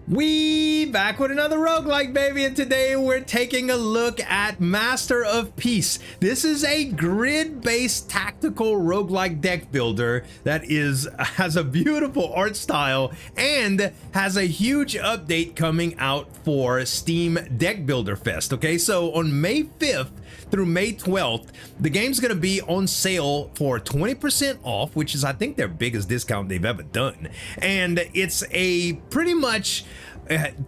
We back with another roguelike, baby, and today we're taking a look at Master of Peace. This is a grid-based tactical roguelike deck builder that has a beautiful art style and has a huge update coming out for Steam Deck Builder Fest. Okay, so on May 5th through May 12th, the game's gonna be on sale for 20% off, which is, I think, their biggest discount they've ever done. And it's a pretty much,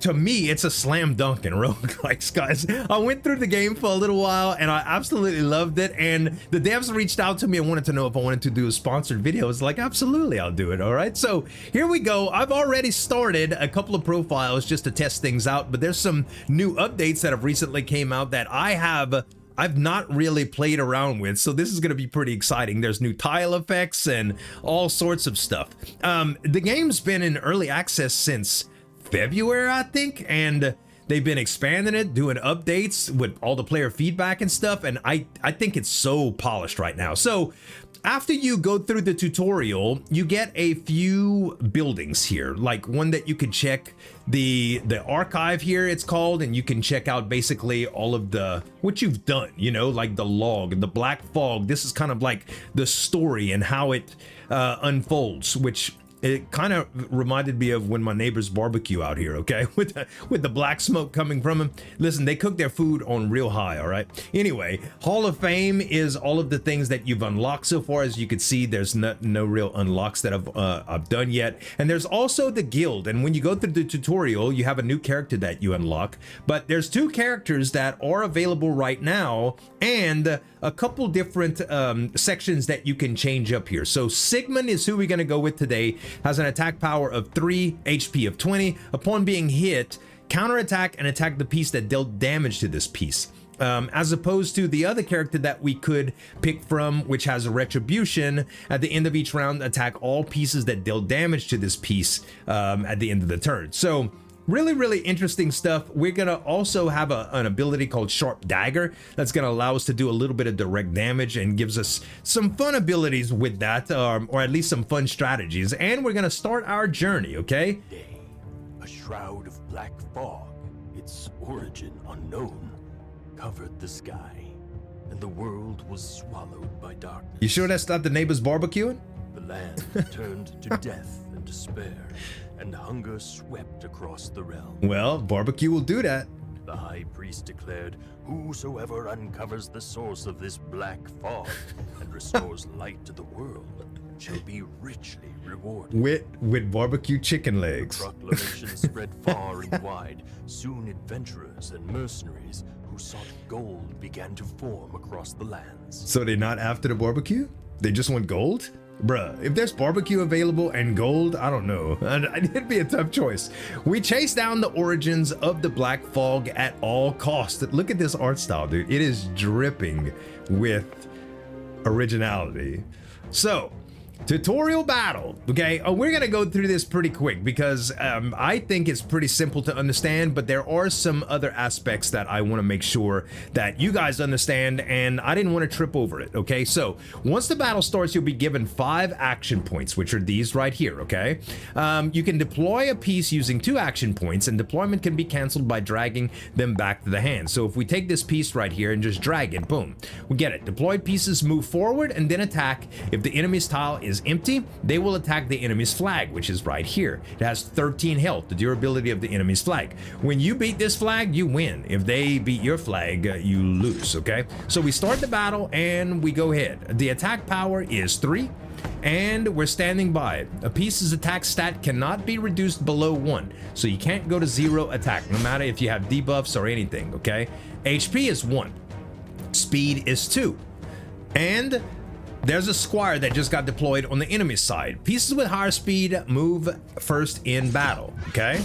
to me, it's a slam dunk in roguelikes, guys. I went through the game for a little while and I absolutely loved it. And the devs reached out to me and wanted to know if I wanted to do a sponsored video. It's like, absolutely, I'll do it. All right, so here we go. I've already started a couple of profiles just to test things out, but there's some new updates that have recently came out that I've not really played around with, so this is going to be pretty exciting. There's new tile effects and all sorts of stuff. The game's been in early access since February, I think, and they've been expanding it, doing updates with all the player feedback and stuff, and I think it's so polished right now. So after you go through the tutorial, you get a few buildings here, like one that you can check the archive here, it's called, and you can check out basically all of what you've done, you know, like the log and the black fog. This is kind of like the story and how it unfolds, which it kind of reminded me of when my neighbors barbecue out here, okay? With the black smoke coming from them. Listen, they cook their food on real high, all right? Anyway, Hall of Fame is all of the things that you've unlocked so far. As you can see, there's no real unlocks that I've done yet. And there's also the guild. And when you go through the tutorial, you have a new character that you unlock. But there's two characters that are available right now and a couple different sections that you can change up here. So Sigmund is who we're gonna go with today. Has an attack power of 3, HP of 20. Upon being hit, counterattack and attack the piece that dealt damage to this piece. As opposed to the other character that we could pick from, which has a retribution. At the end of each round, attack all pieces that dealt damage to this piece at the end of the turn. So really interesting stuff. We're gonna also have an ability called Sharp Dagger that's gonna allow us to do a little bit of direct damage and gives us some fun abilities with that, or at least some fun strategies. And we're gonna start our journey, okay? Day, a shroud of black fog, its origin unknown, covered the sky, and the world was swallowed by darkness. You sure that's not the neighbors barbecuing? The land turned to death and despair, and hunger swept across the realm. Well, barbecue will do that. The high priest declared, whosoever uncovers the source of this black fog and restores light to the world shall be richly rewarded. With barbecue chicken legs. The proclamation spread far and wide. Soon adventurers and mercenaries who sought gold began to form across the lands. So they're not after the barbecue? They just want gold? Bruh, if there's barbecue available and gold, I don't know. It'd be a tough choice. We chase down the origins of the black fog at all costs. Look at this art style, dude. It is dripping with originality. So, tutorial battle, okay? We're gonna go through this pretty quick because I think it's pretty simple to understand, but there are some other aspects that I wanna make sure that you guys understand, and I didn't wanna trip over it, okay? So once the battle starts, you'll be given 5 action points, which are these right here, okay? You can deploy a piece using 2 action points, and deployment can be canceled by dragging them back to the hand. So if we take this piece right here and just drag it, boom, we get it. Deployed pieces move forward and then attack. If the enemy's tile is empty, they will attack the enemy's flag, which is right here. It has 13 health, the durability of the enemy's flag. When you beat this flag, you win. If they beat your flag, you lose, okay? So we start the battle and we go ahead. The attack power is 3 and we're standing by it. A piece's attack stat cannot be reduced below 1, so you can't go to 0 attack, no matter if you have debuffs or anything, okay? HP is 1, speed is 2, and there's a squire that just got deployed on the enemy side. Pieces with higher speed move first in battle, okay?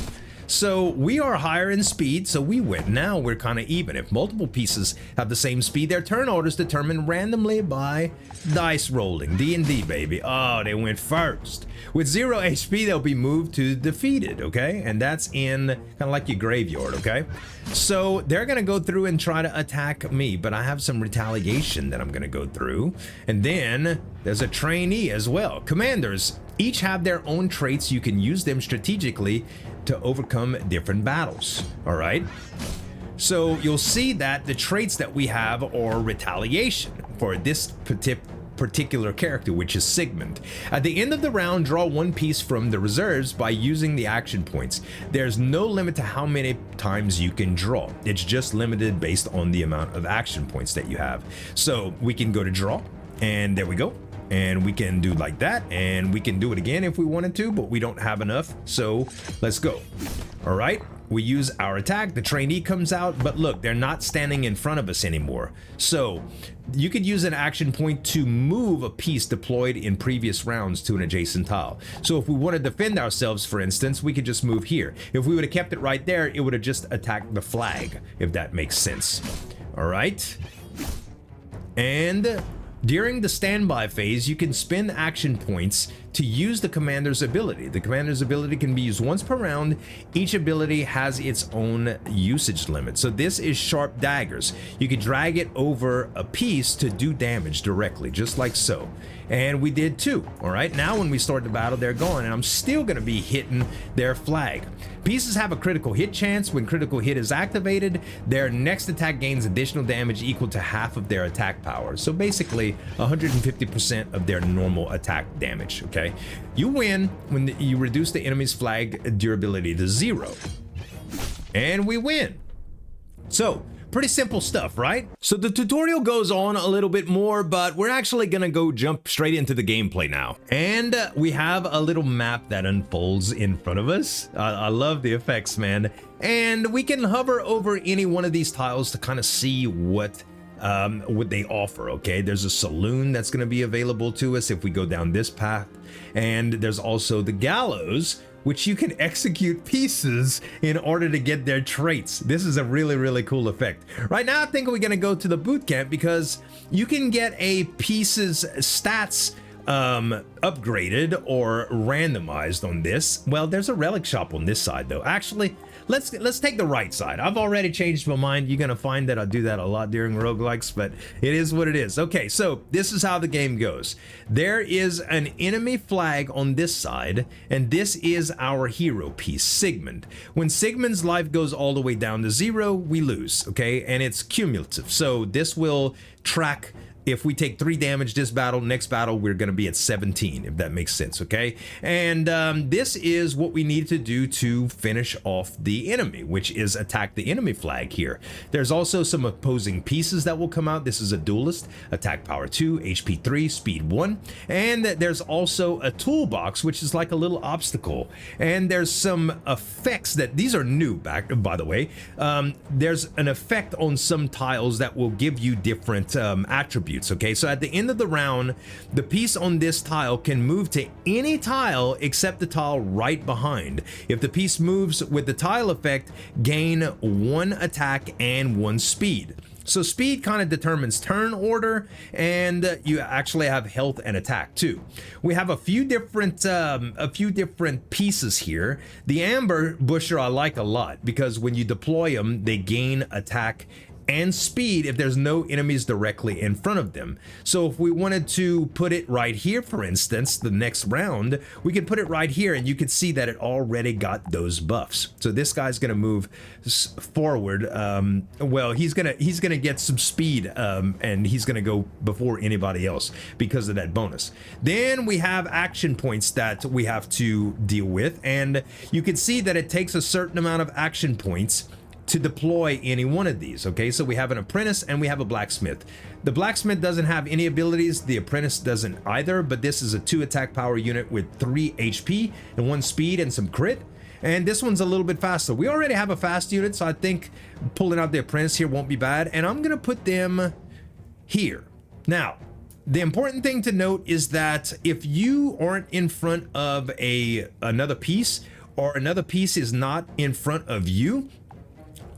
So we are higher in speed, so we win. Now we're kind of even. If multiple pieces have the same speed, their turn orders determined randomly by dice rolling. D&D, baby. Oh, they went first. With 0 HP, they'll be moved to defeated, okay? And that's in kind of like your graveyard, okay? So they're gonna go through and try to attack me, but I have some retaliation that I'm gonna go through. And then there's a trainee as well. Commanders each have their own traits. You can use them strategically to overcome different battles. All right. So you'll see that the traits that we have are retaliation for this particular character, which is Sigmund. At the end of the round, draw one piece from the reserves by using the action points. There's no limit to how many times you can draw. It's just limited based on the amount of action points that you have. So we can go to draw, and there we go. And we can do like that, and we can do it again if we wanted to, but we don't have enough. So let's go. All right. We use our attack, the trainee comes out, but look, they're not standing in front of us anymore. So you could use an action point to move a piece deployed in previous rounds to an adjacent tile. So if we want to defend ourselves, for instance, we could just move here. If we would have kept it right there, it would have just attacked the flag, if that makes sense. All right. And during the standby phase, you can spend action points to use the commander's ability. The commander's ability can be used once per round. Each ability has its own usage limit. So this is sharp daggers. You can drag it over a piece to do damage directly, just like so. And we did too. All right, now when we start the battle, they're gone, and I'm still gonna be hitting their flag. Pieces have a critical hit chance. When critical hit is activated, their next attack gains additional damage equal to half of their attack power. So basically 150% of their normal attack damage, okay? You win when you reduce the enemy's flag durability to 0. And we win. So, pretty simple stuff, right? So the tutorial goes on a little bit more, but we're actually gonna go jump straight into the gameplay now. And we have a little map that unfolds in front of us. I love the effects, man. And we can hover over any one of these tiles to kind of see what they offer. Okay, there's a saloon that's going to be available to us if we go down this path, and there's also the gallows, which you can execute pieces in order to get their traits. This is a really cool effect. Right now I think we're going to go to the boot camp because you can get a piece's stats upgraded or randomized on this. Well, there's a relic shop on this side though. Actually, let's take the right side. I've already changed my mind. You're gonna find that I do that a lot during roguelikes, but it is what it is. Okay, so this is how the game goes. There is an enemy flag on this side, and this is our hero piece, Sigmund. When Sigmund's life goes all the way down to 0, we lose, okay? And it's cumulative. So this will track. If we take 3 damage this battle, next battle, we're going to be at 17, if that makes sense, okay? And this is what we need to do to finish off the enemy, which is attack the enemy flag here. There's also some opposing pieces that will come out. This is a duelist, attack power 2, HP 3, speed 1. And there's also a toolbox, which is like a little obstacle. And there's some effects that, these are new, by the way. There's an effect on some tiles that will give you different attributes. Okay, so at the end of the round, the piece on this tile can move to any tile except the tile right behind. If the piece moves with the tile effect, gain 1 attack and 1 speed. So speed kind of determines turn order, and you actually have health and attack too. We have a few different pieces here. The amber busher I like a lot because when you deploy them, they gain attack and speed if there's no enemies directly in front of them. So if we wanted to put it right here, for instance, the next round, we could put it right here, and you could see that it already got those buffs. So this guy's gonna move forward. Well, he's gonna get some speed, and he's gonna go before anybody else because of that bonus. Then we have action points that we have to deal with, and you can see that it takes a certain amount of action points to deploy any one of these. Okay, so we have an apprentice and we have a blacksmith. The blacksmith doesn't have any abilities, the apprentice doesn't either, but this is a 2 attack power unit with 3 HP and 1 speed and some crit. And this one's a little bit faster. We already have a fast unit, so I think pulling out the apprentice here won't be bad. And I'm gonna put them here. Now, the important thing to note is that if you aren't in front of another piece, or another piece is not in front of you,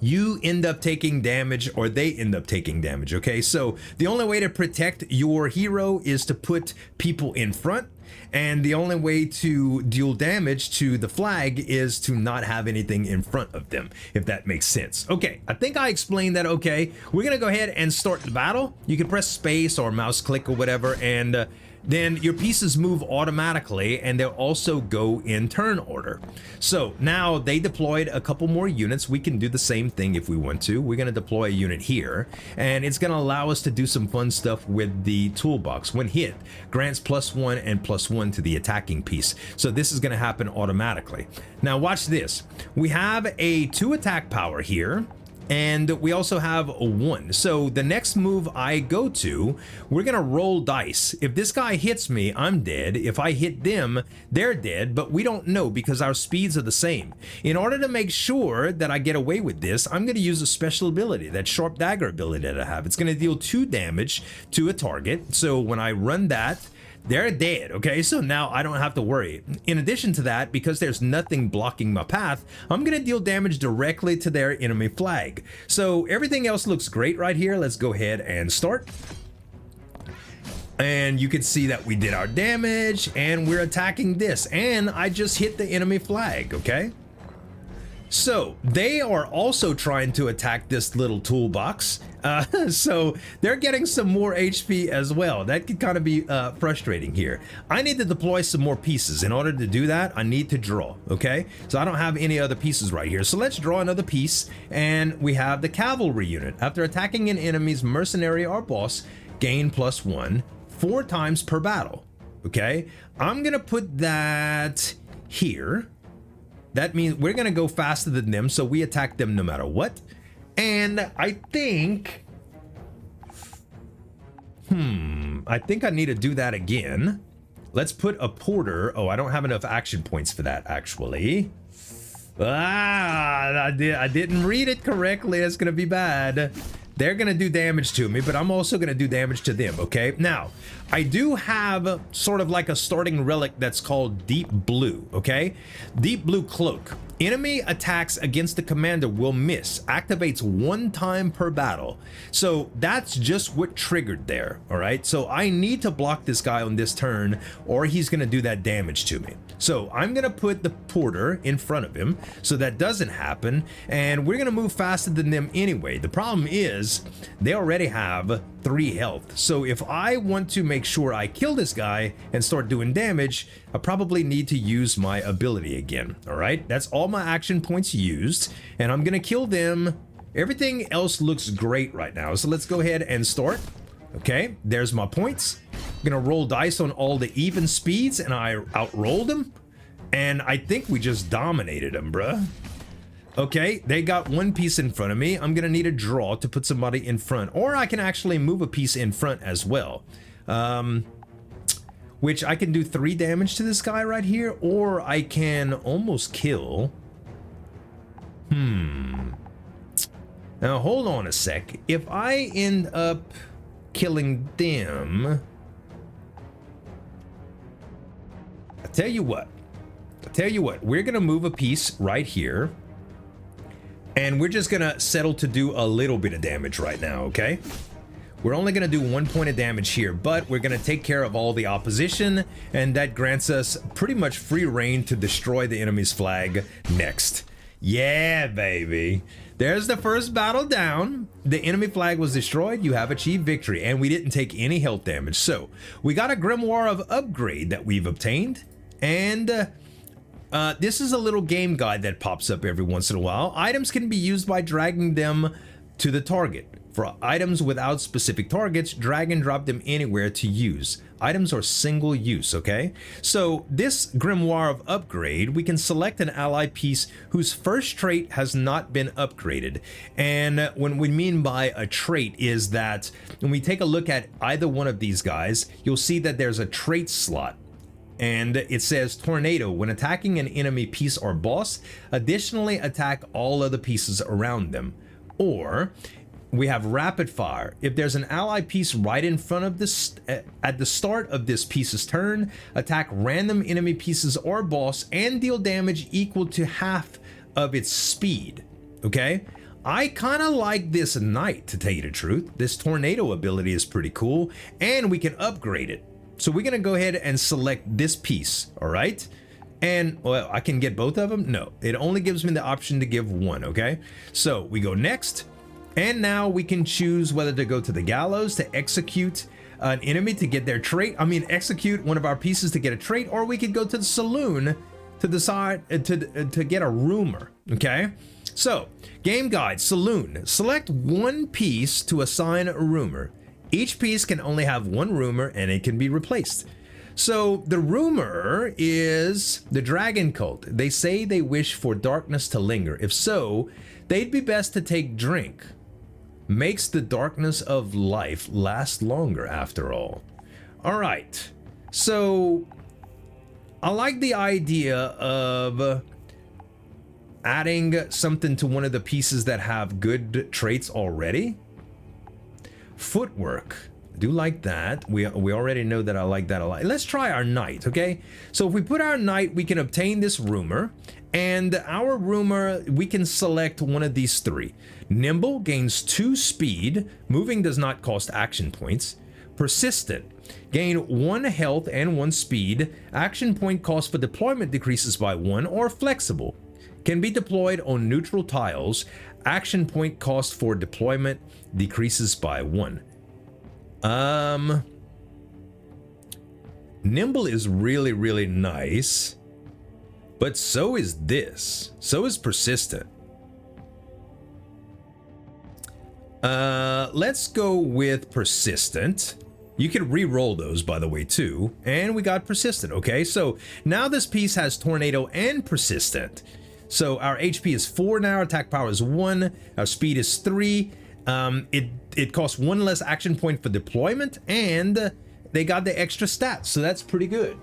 you end up taking damage, or they end up taking damage. Okay, so the only way to protect your hero is to put people in front, and the only way to deal damage to the flag is to not have anything in front of them, if that makes sense. Okay, I think I explained that okay. We're gonna go ahead and start the battle. You can press space or mouse click or whatever, and then your pieces move automatically, and they'll also go in turn order. So now they deployed a couple more units. We can do the same thing if we want to. We're going to deploy a unit here, and it's going to allow us to do some fun stuff with the toolbox. When hit, grants +1 and +1 to the attacking piece. So this is going to happen automatically. Now watch this. We have a 2 attack power here, and we also have a 1. So the next move I go to, we're gonna roll dice. If this guy hits me, I'm dead. If I hit them, they're dead, but we don't know because our speeds are the same. In order to make sure that I get away with this, I'm gonna use a special ability, that sharp dagger ability that I have. It's gonna deal 2 damage to a target. So when I run that, they're dead, okay? So now I don't have to worry. In addition to that, because there's nothing blocking my path, I'm gonna deal damage directly to their enemy flag. So everything else looks great right here. Let's go ahead and start. And you can see that we did our damage, and we're attacking this, and I just hit the enemy flag, okay? So they are also trying to attack this little toolbox. So they're getting some more HP as well. That could kind of be frustrating here. I need to deploy some more pieces. In order to do that, I need to draw, okay? So I don't have any other pieces right here. So let's draw another piece, and we have the cavalry unit. After attacking an enemy's mercenary or boss, gain +1 4 times per battle, okay? I'm gonna put that here. That means we're gonna go faster than them, so we attack them no matter what. And I think I need to do that again. Let's put a porter. Oh, I don't have enough action points for that, actually. I didn't read it correctly. That's gonna be bad. They're gonna do damage to me, but I'm also gonna do damage to them, okay? Now, I do have sort of like a starting relic that's called Deep Blue, okay? Deep Blue Cloak. Enemy attacks against the commander will miss. Activates 1 time per battle. So that's just what triggered there, all right? So I need to block this guy on this turn, or he's gonna do that damage to me. So I'm gonna put the porter in front of him so that doesn't happen, and we're gonna move faster than them anyway. The problem is they already have 3 health. So if I want to make sure I kill this guy and start doing damage, I probably need to use my ability again, all right? That's all my action points used, and I'm gonna kill them. Everything else looks great right now, so let's go ahead and start. Okay, there's my points. I'm gonna roll dice on all the even speeds, and I outrolled them, and I think we just dominated them, bruh. Okay, they got 1 piece in front of me. I'm gonna need a draw to put somebody in front, or I can actually move a piece in front as well. Which I can do 3 damage to this guy right here, or I can almost kill. Now hold on a sec. If I end up killing them, I'll tell you what, we're gonna move a piece right here, and we're just gonna settle to do a little bit of damage right now, okay? We're only gonna do 1 point of damage here, but we're gonna take care of all the opposition, and that grants us pretty much free reign to destroy the enemy's flag next. Yeah, baby. There's the first battle down. The enemy flag was destroyed. You have achieved victory, and we didn't take any health damage. So we got a Grimoire of Upgrade that we've obtained, and this is a little game guide that pops up every once in a while. Items can be used by dragging them to the target. For items without specific targets, drag and drop them anywhere to use. Items are single use, okay? So this Grimoire of Upgrade, we can select an ally piece whose first trait has not been upgraded. And what we mean by a trait is that when we take a look at either one of these guys, you'll see that there's a trait slot. And it says Tornado. When attacking an enemy piece or boss, additionally attack all other pieces around them. Or we have Rapid Fire. If there's an ally piece right in front of this at the start of this piece's turn, attack random enemy pieces or boss and deal damage equal to half of its speed. Okay, I kind of like this Knight, to tell you the truth. This Tornado ability is pretty cool, and we can upgrade it. So we're gonna go ahead and select this piece, all right? And, well, I can get both of them? No, it only gives me the option to give one, okay? So we go next, and now we can choose whether to go to the gallows to execute an enemy to get their trait. I mean, execute one of our pieces to get a trait, or we could go to the saloon to decide to get a rumor. Okay, so game guide, saloon. Select one piece to assign a rumor. Each piece can only have one rumor, and it can be replaced. So the rumor is the dragon cult. They say they wish for darkness to linger. If so, they'd be best to take drink. Makes the darkness of life last longer after all. All right. So I like the idea of adding something to one of the pieces that have good traits already. Footwork. I do like that. We already know that I like that a lot. Let's try our knight, okay? So if we put our knight, we can obtain this rumor, and our rumor, we can select one of these three. Nimble gains 2 speed. Moving does not cost action points. Persistent. Gain 1 health and 1 speed. Action point cost for deployment decreases by 1. Or flexible. Can be deployed on neutral tiles. Action point cost for deployment decreases by 1. Nimble is really, really nice. But so is this. So is persistent. Let's go with persistent. You can re-roll those, by the way, too. And we got persistent, okay? So now this piece has tornado and persistent. So our HP is 4 now, attack power is 1, our speed is 3. It costs 1 less action point for deployment, and they got the extra stats, so that's pretty good.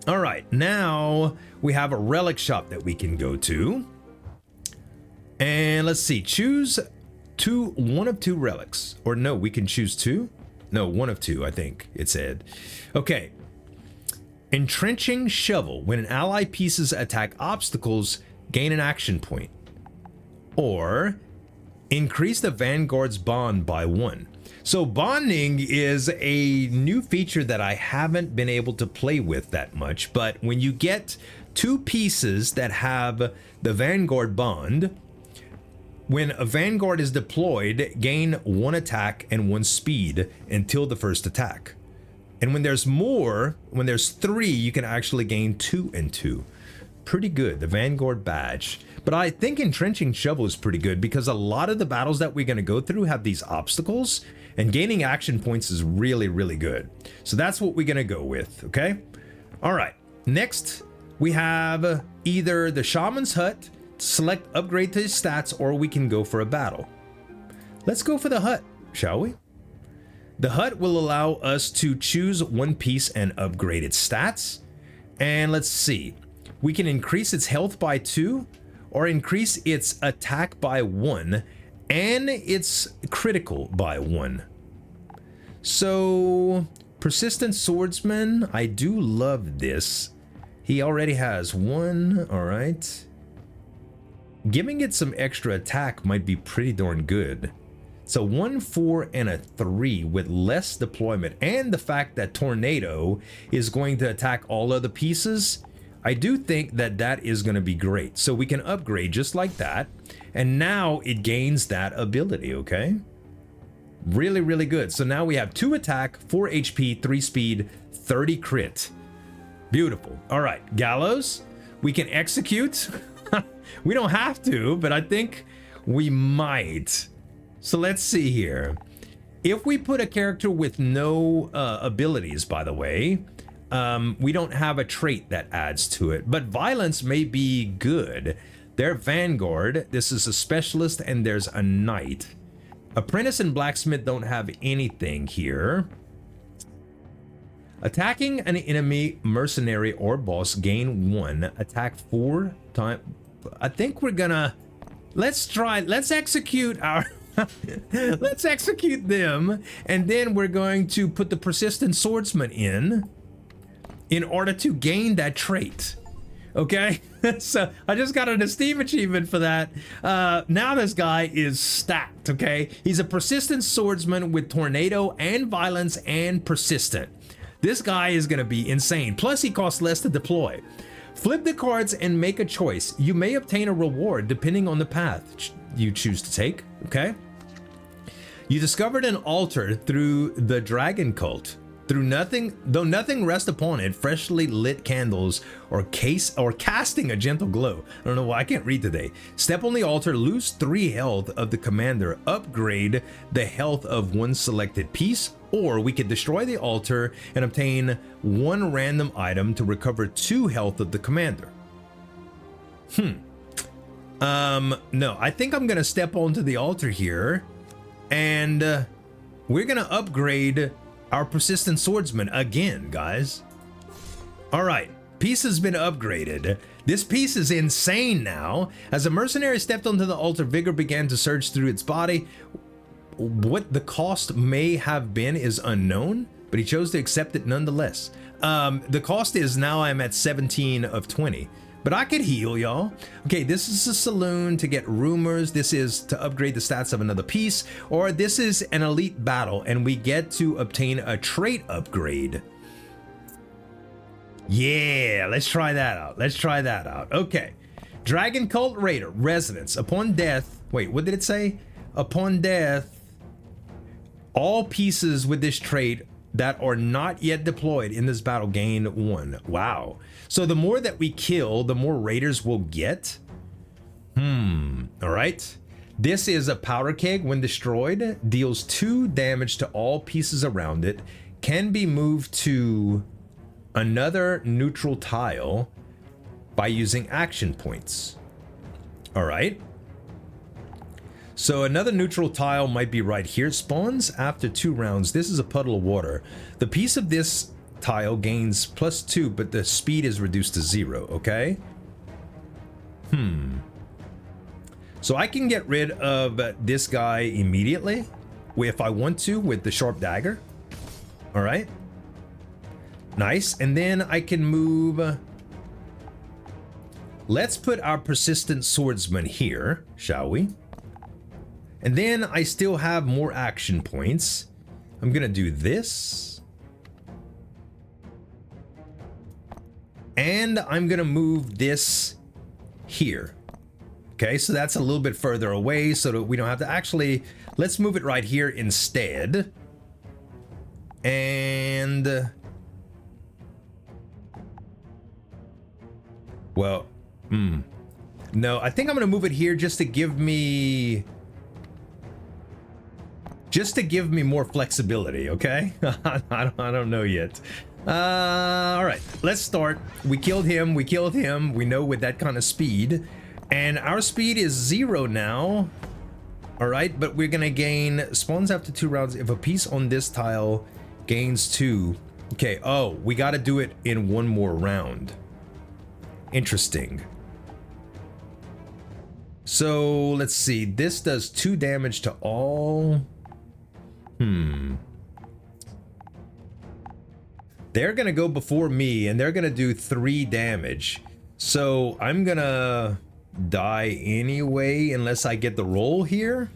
All right, now we have a relic shop that we can go to. And let's see, choose one of 2 relics. Or no, we can choose 2? No, 1 of 2, I think it said. Okay. Entrenching Shovel. When an ally pieces attack obstacles, gain an action point. Or increase the Vanguard's bond by 1. So bonding is a new feature that I haven't been able to play with that much, but when you get 2 pieces that have the Vanguard bond, when a Vanguard is deployed, gain 1 attack and 1 speed until the first attack. And when there's more, when there's 3, you can actually gain 2 and 2. Pretty good, the Vanguard badge. But I think Entrenching Shovel is pretty good because a lot of the battles that we're going to go through have these obstacles, and gaining action points is really, really good. So that's what we're going to go with, okay? All right, next we have either the Shaman's Hut, select upgrade to his stats, or we can go for a battle. Let's go for the hut, shall we? The hut will allow us to choose 1 piece and upgrade its stats. And let's see, we can increase its health by 2, or increase its attack by 1, and its critical by 1. So, Persistent Swordsman, I do love this. He already has 1, all right. Giving it some extra attack might be pretty darn good. So 1, 4, and a 3 with less deployment, and the fact that Tornado is going to attack all other pieces, I do think that that is going to be great. So we can upgrade just like that, and now it gains that ability, okay? Really, really good. So now we have 2 attack, 4 HP, 3 speed, 30 crit. Beautiful. All right, Gallows, we can execute. We don't have to, but I think we might. So let's see here. If we put a character with no abilities, by the way, we don't have a trait that adds to it, but violence may be good. They're Vanguard, this is a specialist, and there's a knight. Apprentice and blacksmith don't have anything here. Attacking an enemy, mercenary, or boss, gain 1. Attack 4 times. I think we're gonna... Let's execute our... Let's execute them, and then we're going to put the Persistent Swordsman in order to gain that trait. Okay? So I just got an Esteem achievement for that. Now this guy is stacked, okay? He's a Persistent Swordsman with Tornado and Violence and Persistent. This guy is gonna be insane. Plus he costs less to deploy. Flip the cards and make a choice. You may obtain a reward depending on the path you choose to take, okay? You discovered an altar through the dragon cult. Though nothing rests upon it, freshly lit candles or casting a gentle glow. I don't know why I can't read today. Step on the altar, lose 3 health of the commander, upgrade the health of one selected piece, or we could destroy the altar and obtain 1 random item to recover 2 health of the commander. No, I think I'm gonna step onto the altar here, and we're gonna upgrade our persistent swordsman again, guys. All right, piece has been upgraded. This piece is insane now. As a mercenary stepped onto the altar, vigor began to surge through its body. What the cost may have been is unknown, but he chose to accept it nonetheless. The cost is now I'm at 17 of 20. But I could heal, y'all. Okay, this is a saloon to get rumors. This is to upgrade the stats of another piece. Or this is an elite battle, and we get to obtain a trait upgrade. Yeah, let's try that out. Let's try that out. Okay. Dragon Cult Raider, Resonance. Upon death... Wait, what did it say? Upon death, all pieces with this trait that are not yet deployed in this battle gain 1. Wow. So the more that we kill, the more raiders we'll get. All right. This is a powder keg. When destroyed, deals 2 damage to all pieces around it. Can be moved to another neutral tile by using action points. All right. So another neutral tile might be right here. Spawns after 2 rounds. This is a puddle of water. The piece of this tile gains +2, but the speed is reduced to 0, okay? So I can get rid of this guy immediately if I want to with the sharp dagger. All right. Nice. And then I can move... Let's put our persistent swordsman here, shall we? And then I still have more action points. I'm gonna do this. And I'm gonna move this here. Okay, so that's a little bit further away so that we don't have to actually... Let's move it right here instead. And... Well, no, I think I'm gonna move it here just to give me... more flexibility, okay? I don't know yet. All right, let's start. We killed him. We know with that kind of speed. And our speed is 0 now. All right, but we're gonna gain spawns after 2 rounds. If a piece on this tile gains 2. Okay, oh, we gotta do it in 1 more round. Interesting. So let's see, this does 2 damage to all. They're gonna go before me and they're gonna do 3 damage. So I'm gonna die anyway unless I get the roll here.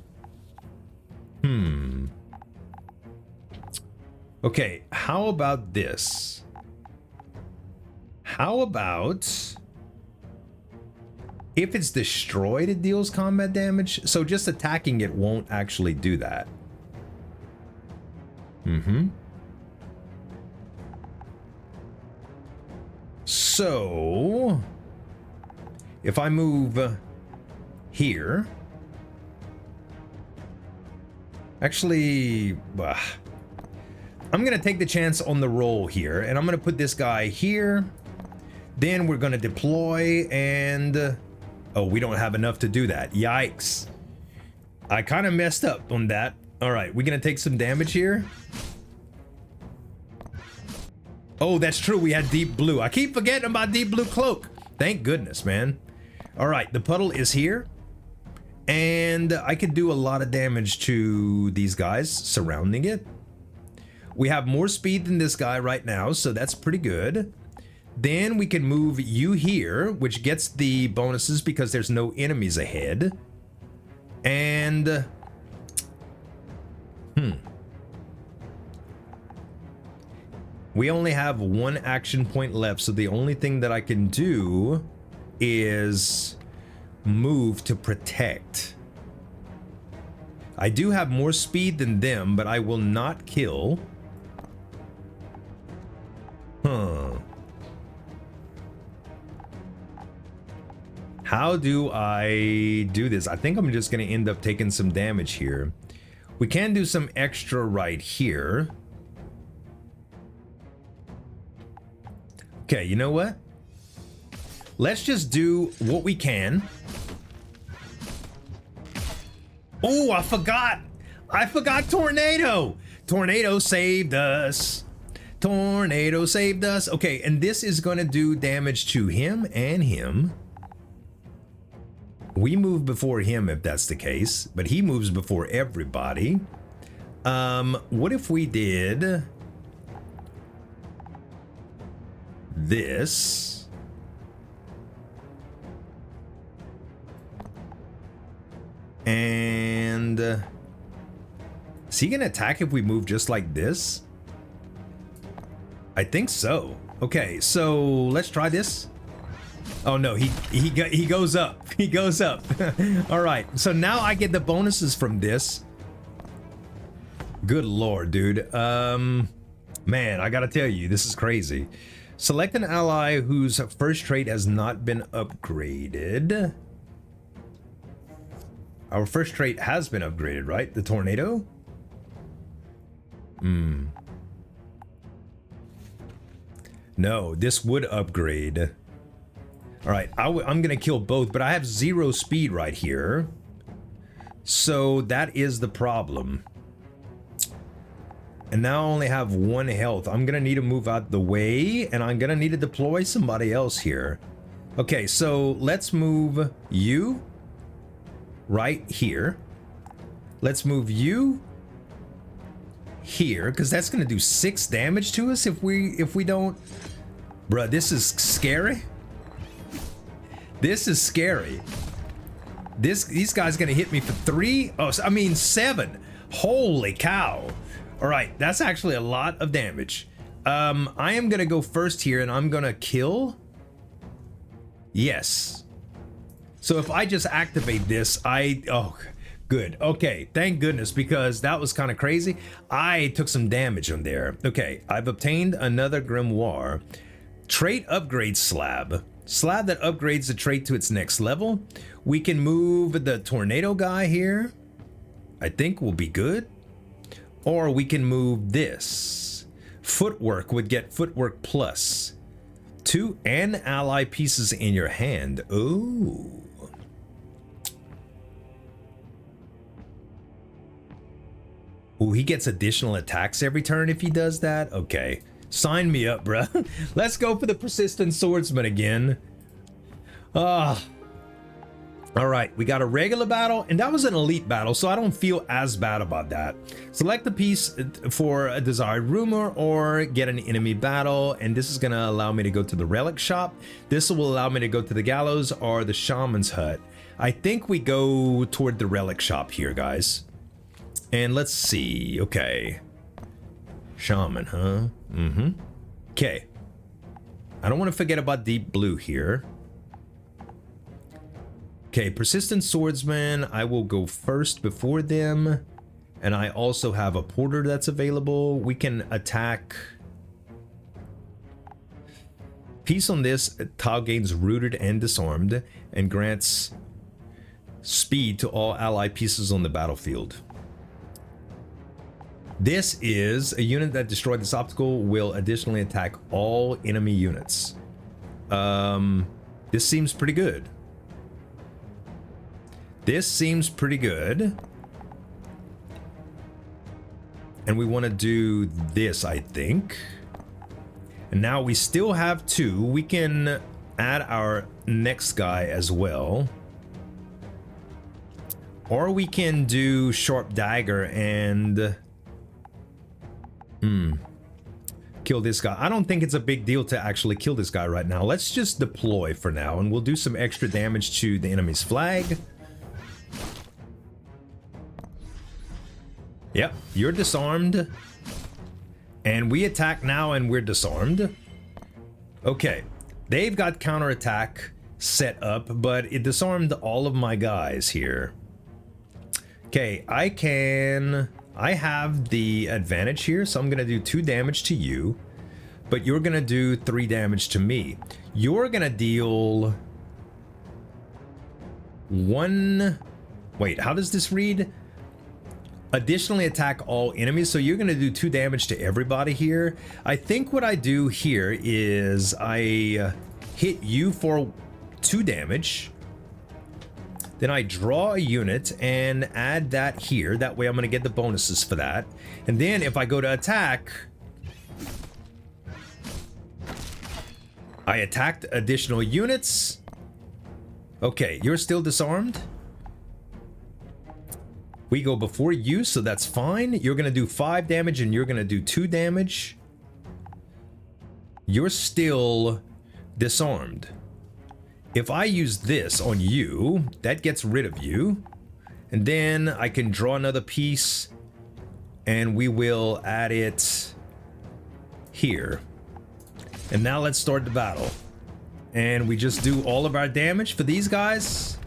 Okay, how about this? How about if it's destroyed, it deals combat damage? So just attacking it won't actually do that. So if I move here, actually, I'm gonna take the chance on the roll here, and I'm gonna put this guy here. Then we're gonna deploy, and oh, we don't have enough to do that. Yikes! I kind of messed up on that. All right, we're gonna take some damage here. Oh, that's true. We had deep blue. I keep forgetting about deep blue cloak. Thank goodness, man. All right, the puddle is here. And I could do a lot of damage to these guys surrounding it. We have more speed than this guy right now, so that's pretty good. Then we can move you here, which gets the bonuses because there's no enemies ahead. And... we only have 1 action point left, so the only thing that I can do is move to protect. I do have more speed than them, but I will not kill. Huh. How do I do this? I think I'm just going to end up taking some damage here. We can do some extra right here. Okay, you know what? Let's just do what we can. Oh, I forgot. I forgot Tornado. Tornado saved us. Tornado saved us. Okay, and this is going to do damage to him and him. We move before him if that's the case, but he moves before everybody. What if we did this? And is he gonna attack if we move just like this? I think so. Okay, so let's try this. Oh no, he goes up. He goes up. All right, so now I get the bonuses from this. Good lord, dude. Man, I gotta tell you, this is crazy. Select an ally whose first trait has not been upgraded. Our first trait has been upgraded, right? The tornado? No, this would upgrade. All right, I'm gonna kill both, but I have 0 speed right here. So that is the problem. And now I only have 1 health. I'm gonna need to move out the way, and I'm gonna need to deploy somebody else here. Okay, so let's move you right here. Let's move you here, because that's gonna do 6 damage to us if we don't. Bruh, this is scary. This is scary. These guys gonna hit me for 3? Oh, I mean 7. Holy cow. All right, that's actually a lot of damage. I am gonna go first here, and I'm gonna kill. Yes. So if I just activate this, oh, good. Okay, thank goodness, because that was kind of crazy. I took some damage on there. Okay, I've obtained another grimoire. Trait upgrade slab. Slab that upgrades the trait to its next level. We can move the tornado guy here. I think will be good. Or we can move this. Footwork would get footwork plus 2 and ally pieces in your hand. Oh. Oh, he gets additional attacks every turn if he does that? Okay. Sign me up, bruh. Let's go for the persistent swordsman again. All right, we got a regular battle, and that was an elite battle, so I don't feel as bad about that. Select a piece for a desired rumor or get an enemy battle, and this is gonna allow me to go to the relic shop. This will allow me to go to the gallows or the shaman's hut. I think we go toward the relic shop here, guys. And let's see, okay. Shaman, huh? Okay. I don't want to forget about deep blue here. Okay, persistent swordsman. I will go first before them. And I also have a porter that's available. We can attack. Piece on this, tile gains rooted and disarmed and grants speed to all ally pieces on the battlefield. This is a unit that destroyed this obstacle will additionally attack all enemy units. This seems pretty good. This seems pretty good. And we want to do this, I think. And now we still have 2. We can add our next guy as well. Or we can do sharp dagger and kill this guy. I don't think it's a big deal to actually kill this guy right now. Let's just deploy for now, and we'll do some extra damage to the enemy's flag. Yep, you're disarmed. And we attack now, and we're disarmed. Okay, they've got counterattack set up, but it disarmed all of my guys here. Okay, I have the advantage here, so I'm gonna do 2 damage to you, but you're gonna do 3 damage to me. You're gonna deal 1, wait, how does this read? Additionally attack all enemies, so you're gonna do 2 damage to everybody here. I think what I do here is I hit you for 2 damage. Then I draw a unit and add that here. That way I'm going to get the bonuses for that. And then if I go to attack, I attacked additional units. Okay, you're still disarmed. We go before you, so that's fine. You're going to do 5 damage and you're going to do 2 damage. You're still disarmed. If I use this on you, that gets rid of you. And then I can draw another piece and we will add it here. And now let's start the battle. And we just do all of our damage for these guys.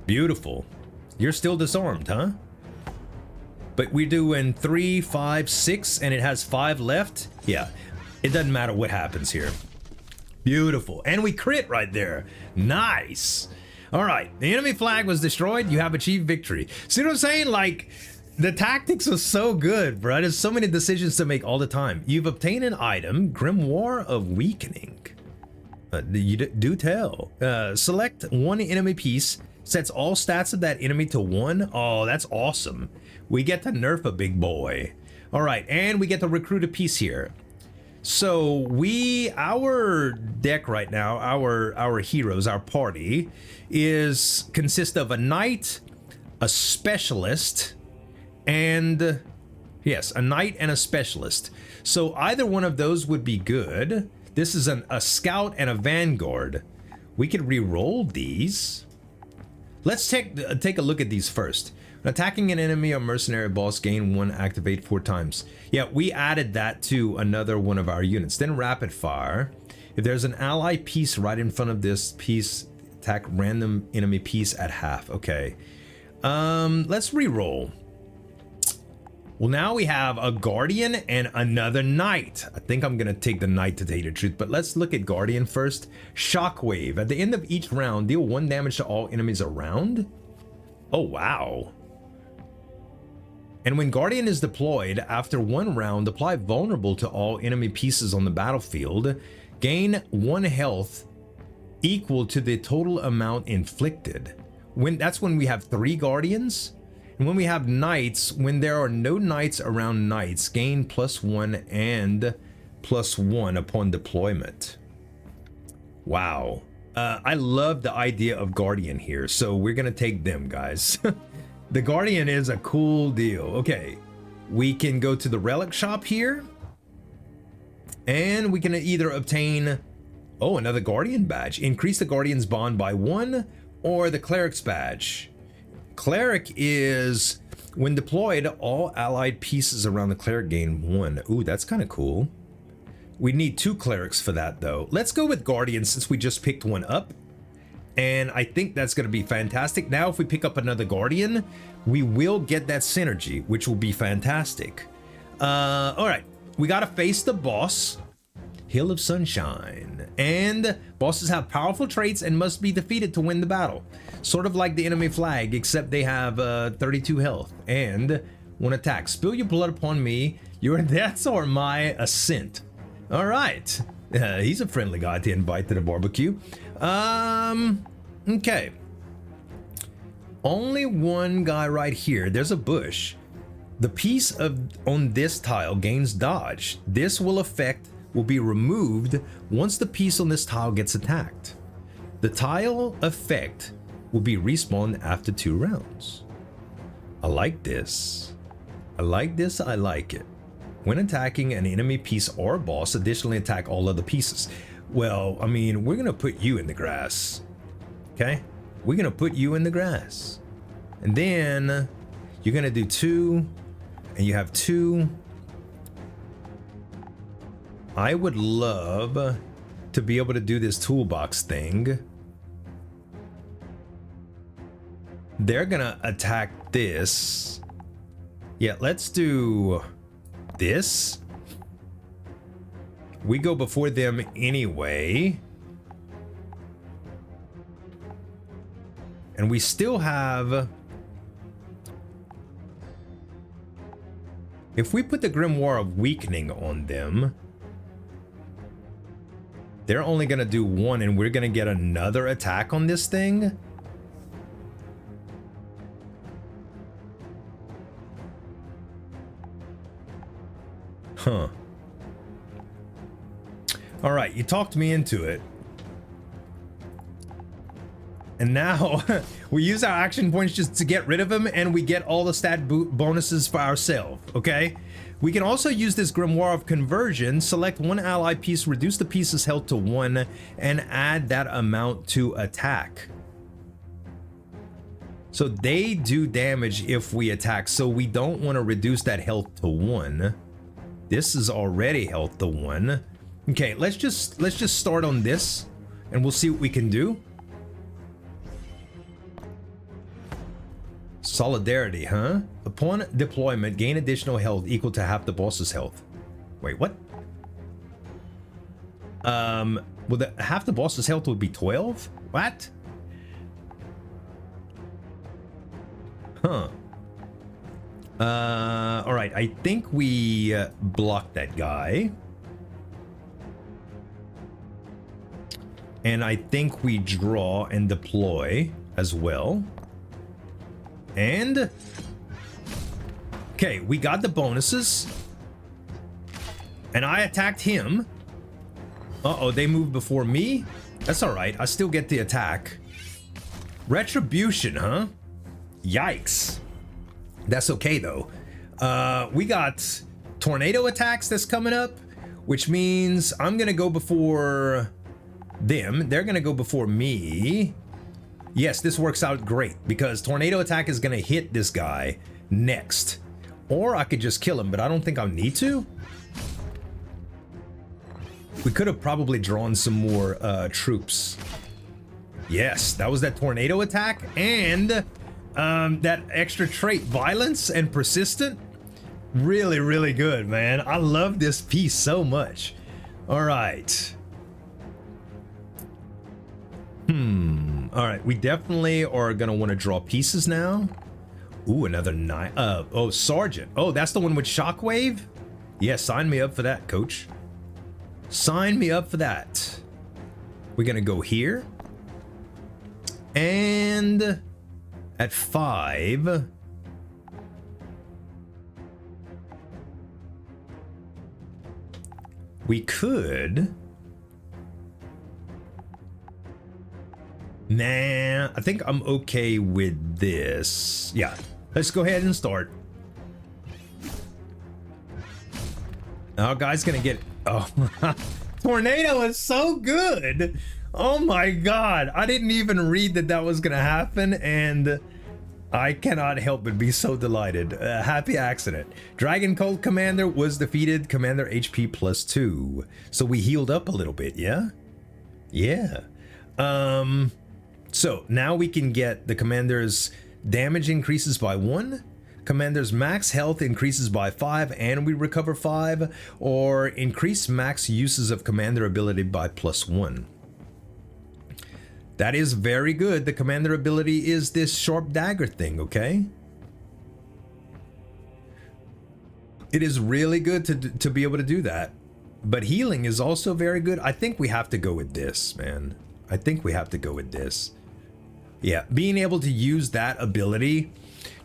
Beautiful. You're still disarmed, huh? But we're doing 3, 5, 6, and it has 5 left. Yeah, it doesn't matter what happens here. Beautiful. And we crit right there. Nice. All right. The enemy flag was destroyed. You have achieved victory. See what I'm saying? Like, the tactics are so good, bro. There's so many decisions to make all the time. You've obtained an item, Grimoire of Weakening. You do tell. Select 1 enemy piece. Sets all stats of that enemy to 1. Oh, that's awesome. We get to nerf a big boy. All right. And we get to recruit a piece here. So our deck right now, our heroes, our party consists of a knight, a specialist, and yes, a knight and a specialist. So either one of those would be good. This is a scout and a vanguard. We could re-roll these. Let's take a look at these first. Attacking an enemy or mercenary boss, gain 1 activate 4 times. Yeah, we added that to another one of our units. Then rapid fire. If there's an ally piece right in front of this piece, attack random enemy piece at half. Okay. Let's re-roll. Well, now we have a guardian and another knight. I think I'm gonna take the knight to tell you the truth, but let's look at guardian first. Shockwave. At the end of each round, deal 1 damage to all enemies around. Oh, wow. And when Guardian is deployed, after 1 round, apply vulnerable to all enemy pieces on the battlefield. Gain 1 health equal to the total amount inflicted. That's when we have 3 Guardians. And when we have Knights, when there are no Knights around Knights, gain +1 and +1 upon deployment. Wow. I love the idea of Guardian here, so we're going to take them, guys. The Guardian is a cool deal. Okay, we can go to the relic shop here, and we can either obtain, oh, another Guardian badge. Increase the Guardian's bond by 1, or the Cleric's badge. Cleric is, when deployed, all allied pieces around the Cleric gain 1. Ooh, that's kind of cool. We need 2 Clerics for that, though. Let's go with Guardian since we just picked one up. And I think that's going to be fantastic. Now, if we pick up another Guardian, we will get that synergy, which will be fantastic. All right, we got to face the boss, Hill of Sunshine. And bosses have powerful traits and must be defeated to win the battle. Sort of like the enemy flag, except they have 32 health and 1 attack. Spill your blood upon me, your deaths or my ascent. All right, he's a friendly guy to invite to the barbecue. Okay. Only 1 guy right here. There's a bush. The piece on this tile gains dodge. This will be removed once the piece on this tile gets attacked. The tile effect will be respawned after 2 rounds. I like this. I like this. I like it. When attacking an enemy piece or boss, additionally attack all other pieces. Well, I mean, we're going to put you in the grass. Okay? We're going to put you in the grass. And then you're going to do 2. And you have 2. I would love to be able to do this toolbox thing. they're gonna attack this. Yeah, let's do this. We go before them anyway. And we still have... If we put the Grimoire of Weakening on them, they're only gonna do one, and we're gonna get another attack on this thing? Huh. Alright, you talked me into it. And now we use our action points just to get rid of him, and we get all the stat bonuses for ourselves, okay? We can also use this Grimoire of Conversion, select one ally piece, reduce the piece's health to 1, and add that amount to attack. So they do damage if we attack, so we don't want to reduce that health to 1. This is already health to 1. Okay, let's just start on this, and we'll see what we can do. Solidarity, huh? Upon deployment, gain additional health equal to half the boss's health. Wait, what? Well, half the boss's health would be 12? What? Huh. All right, I think we block that guy. And I think we draw and deploy as well. And okay, we got the bonuses, and I attacked him. Uh-oh, they moved before me. That's all right, I still get the attack. Retribution, huh? Yikes. That's okay though. We got tornado attacks that's coming up, which means I'm gonna go before them. They're gonna go before me. Yes, this works out great because tornado attack is gonna hit this guy next. Or I could just kill him, but I don't think I'll need to. We could have probably drawn some more troops. Yes, that was that tornado attack, and that extra trait, violence and persistent. Really, really good, man. I love this piece so much. All right. All right, we definitely are gonna want to draw pieces now. Ooh, another 9. Oh, Sergeant. Oh, that's the one with Shockwave? Yeah, sign me up for that, coach. Sign me up for that. We're gonna go here. And at 5. We could... Nah, I think I'm okay with this. Yeah, let's go ahead and start. Our guy's gonna get... Oh, tornado is so good. Oh my god, I didn't even read that that was gonna happen, and I cannot help but be so delighted. Happy accident. Dragon Cult Commander was defeated. Commander HP +2. So we healed up a little bit, yeah? Yeah. So now we can get the commander's damage increases by 1, commander's max health increases by 5, and we recover 5, or increase max uses of commander ability by +1. That is very good. The commander ability is this sharp dagger thing, okay? It is really good to be able to do that. But healing is also very good. I think we have to go with this, man. I think we have to go with this. Yeah, being able to use that ability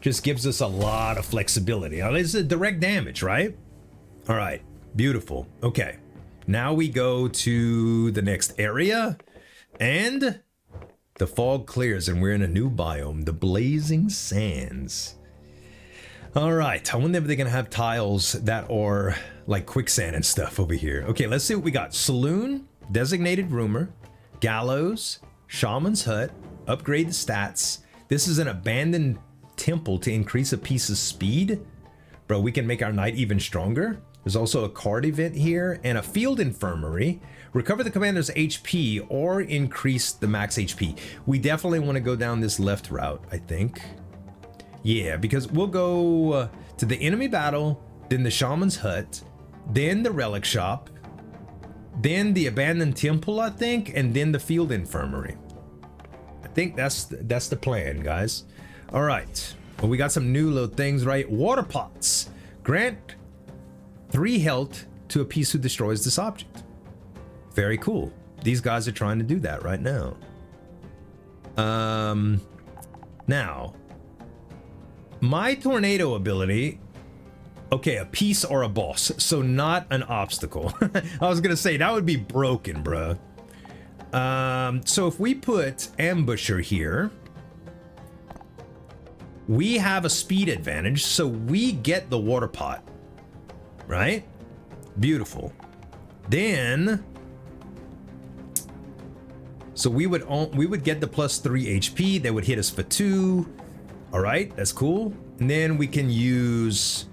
just gives us a lot of flexibility. Now, this is direct damage, right? All right, beautiful. Okay, now we go to the next area, and the fog clears, and we're in a new biome, the Blazing Sands. All right, I wonder if they're gonna have tiles that are like quicksand and stuff over here. Okay, let's see what we got. Saloon, Designated Roomer, Gallows, Shaman's Hut, upgrade the stats. This is an abandoned temple to increase a piece's speed. Bro, we can make our knight even stronger. There's also a card event here and a field infirmary. Recover the commander's HP or increase the max HP. We definitely want to go down this left route, I think. Yeah, because we'll go to the enemy battle, then the shaman's hut, then the relic shop, then the abandoned temple, I think, and then the field infirmary. I think that's the plan, guys. All right. Well, we got some new little things, right? Water pots. Grant 3 health to a piece who destroys this object. Very cool. These guys are trying to do that right now. Now, my tornado ability, okay, a piece or a boss, so not an obstacle. I was gonna say that would be broken, bruh. So if we put ambusher here, we have a speed advantage, so we get the water pot, right? Beautiful. Then, so we would get the plus 3 HP. They would hit us for 2. All right, that's cool. And then we can use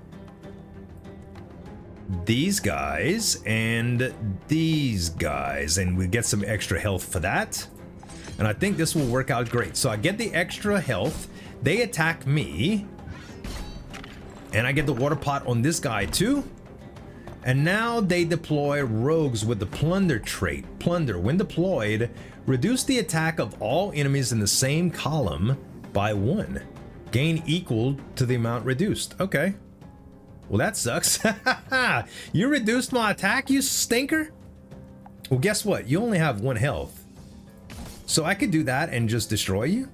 these guys and these guys, and we get some extra health for that. And I think this will work out great. So I get the extra health. They attack me, and I get the water pot on this guy too. And now they deploy rogues with the plunder trait. Plunder, when deployed, reduce the attack of all enemies in the same column by 1. Gain equal to the amount reduced. Okay. Well, that sucks. You reduced my attack, you stinker? Well, guess what? You only have 1 health. So I could do that and just destroy you.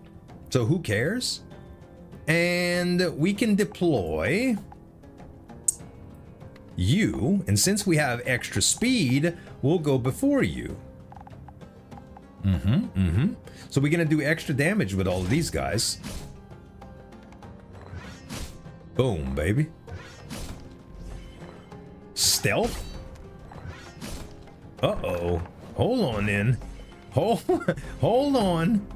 So who cares? And we can deploy you, and since we have extra speed, we'll go before you. So we're gonna do extra damage with all of these guys. Boom, baby. Stealth? Uh-oh. Hold on then. Hold on.